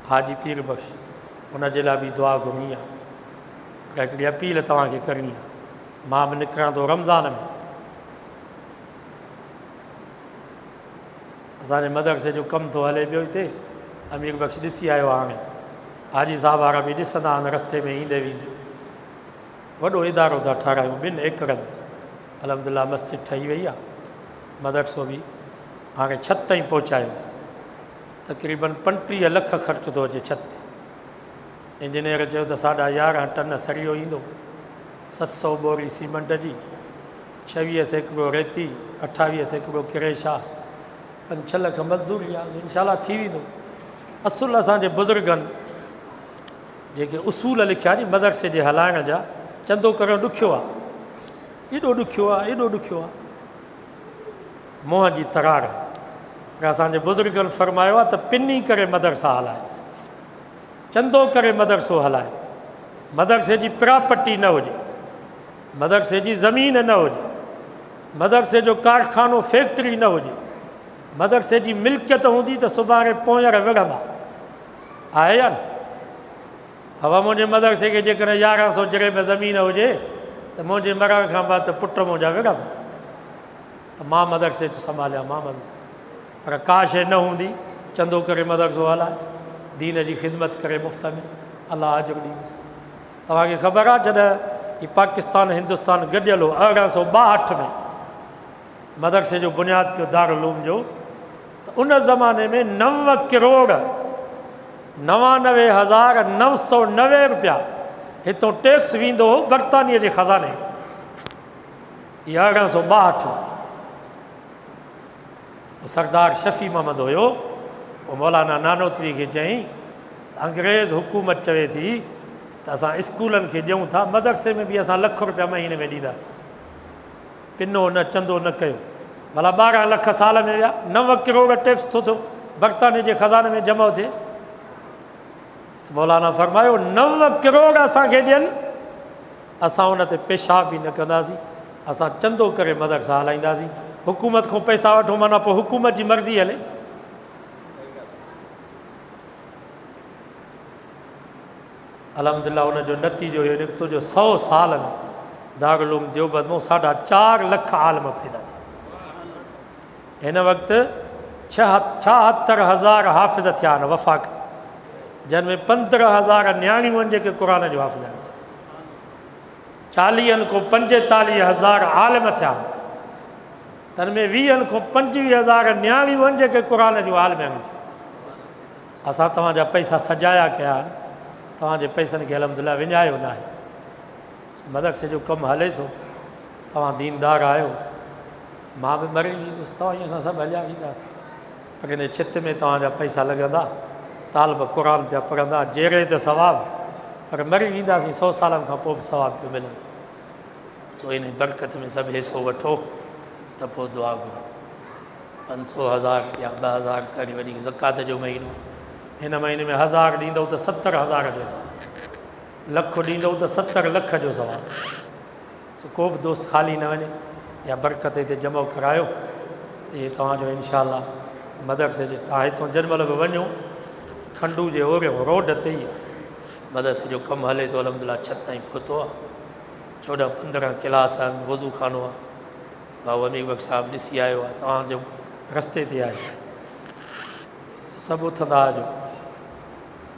हाजी पीर बख़्श, उन जे लाइ बि दुआ घुरणी आहे। पर हिकिड़ी अपील तव्हांखे करणी आहे, मां बि निकिरां थो रमज़ान में, असांजे मदरसे जो कमु थो हले पियो हिते, अमीर बख़्श ॾिसी आयो आहे, हाणे हाजी साहब वारा बि ॾिसंदा आहिनि रस्ते में ईंदे वेंदे। वॾो इदारो था ठारायूं 2 एकड़नि में, अलहमदिल्ला मस्जिद ठही वई आहे, मदरसो बि हाणे छत ताईं पहुचायो, तक़रीबन 35 लख ख़र्च थो अचे छत ते। इंजीनियर चयो त 11.5 टन सरियो ईंदो, 700 बोरी सीमेंट जी, 26 सैकड़ो रेती, 28 सैकड़ो किरेशा, 5-6 लख मज़दूरी आहे, इंशाअल्लाह थी वेंदो। असुल असांजे बुज़ुर्गनि जेके उसूल लिखिया नी मदरसे जे हलाइण जा, चंदो करणु ॾुखियो आहे, एॾो ॾुखियो आहे, एॾो ॾुखियो आहे, मोह जी तरार। पर असांजे बुज़ुर्गनि फरमायो आहे त पिनी करे मदरसा हलाए, चंदो करे मदरसो हलाए, मदरसे जी प्रापर्टी न हुजे, मदरसे जी ज़मीन न हुजे, मदरसे जो कारखानो फैक्ट्री न हुजे, मदरसे जी मिल्कियत हूंदी त सुभाणे पोयर विढ़ंदा, आहे या न? हवा मुंहिंजे मदरसे खे जेकॾहिं 1100 जरे में ज़मीन हुजे त मुंहिंजे मरण खां बाद त पुट मुंहिंजा विढ़ंदा, त मां मदरसे संभालिया, मां मदरसे। पर का शइ न हूंदी, चंदो करे मदरसो हलाए, दीन जी ख़िदमत करे मुफ़्त में, अलाह अजर ॾींदुसि। तव्हांखे ख़बर आहे जॾहिं ही पाकिस्तान हिंदुस्तान गॾियल हो 1862 में मदरसे जो बुनियादु पियो दारुल-उलूम जो, त उन ज़माने में 9,99,990 रुपया हितों टैक्स वेंदो हो बरतानिया जे ख़ज़ाने। इहा 1862 में सरदार शफ़ी मोहम्मद हुयो, पोइ मौलाना नानोतवी खे चयईं त अंग्रेज़ हुकूमत चवे थी त असां स्कूलनि खे ॾियूं था, मदरसे में बि असां लाख रुपया महीने में ॾींदासीं। पिनो न चंदो न कयो, भला 12 लख साल में विया, 9 करोड़ टैक्स थो थियो बरतानिया जे ख़ज़ाने में जमा थिए। त मौलाना फरमायो 9 करोड़ असांखे ॾियनि, असां उन ते पेशाब बि न कंदासीं, असां चंदो करे मदरसा हलाईंदासीं, हुकूमत खां पैसा वठूं, माना पोइ हुकूमत जी मर्ज़ी हले। अलहमदिल्ला उनजो नतीजो इहो निकितो जो 100 साल में दारुल-उलूम देवबंद में 4.5 लख आलम पैदा थिया। हिन वक़्तु 76,000 हाफ़िज़ थिया आहिनि वफ़ाक़, जिन में 15,000 न्याणियूं आहिनि जेके क़ुरान जो हाफ़िज़ आहिनि, 40 खां 45,000 आलिम थिया, तन में 20 खां 25,000 न्याणियूं आहिनि जेके क़ुरान जूं आलिम आहिनि। असां तव्हांजा पैसा सजाया कया आहिनि, तव्हांजे पैसनि खे अलहमदिल्ला विञायो न आहे। मदरसे जो कमु हले थो, तव्हां दीनदार आहियो, मां बि मरी वेंदुसि, तव्हां असां सभु हलिया वेंदासीं, पर हिन छित में तव्हांजा पैसा लॻंदा, तालिब क़ुरान पिया पढ़ंदा, जहिड़े त सवाबु, पर मरी वेंदासीं 100 सालनि खां पोइ बि सवाबु पियो मिलंदो। सो इन बरकत में सभु हिसो वठो त पोइ दुआ घुरो। 500, 1000 या 2000 करे वॾी ज़कात जो महीनो, हिन महीने में 1000 ॾींदव त 70,000 जो सवाबु, लख ॾींदव त 70 लख जो सवाबु। सो को बि दोस्त ख़ाली न वञे, या बरकत हिते जमा करायो त इहे तव्हांजो इनशाअल्लाह मदरसे जे, तव्हां हितां जेॾीमहिल बि वञो खंडू जे ओरियो रोड ते ई आहे मदरसे जो कमु हले थो, अलहमदिल्ला छत ताईं पहुतो आहे, 14-15 क्लास आहिनि, वज़ू खानो आहे, बाबू अमीर बख़्श साहब ॾिसी आयो आहे तव्हांजो रस्ते ते आहे सभु उथंदा अचो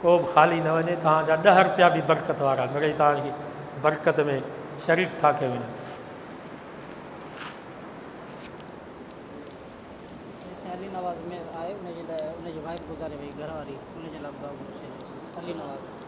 को बि ख़ाली न वञे तव्हांजा 10 रुपया बि बरकत वारा मिड़ई तव्हांजी बरकत में शरीक था कयो हिन में अली नवाज़ में आए उनजे लाइ उनजी वाइफ गुज़ारे वई घर वारी उनजे लाइ अली नवाज़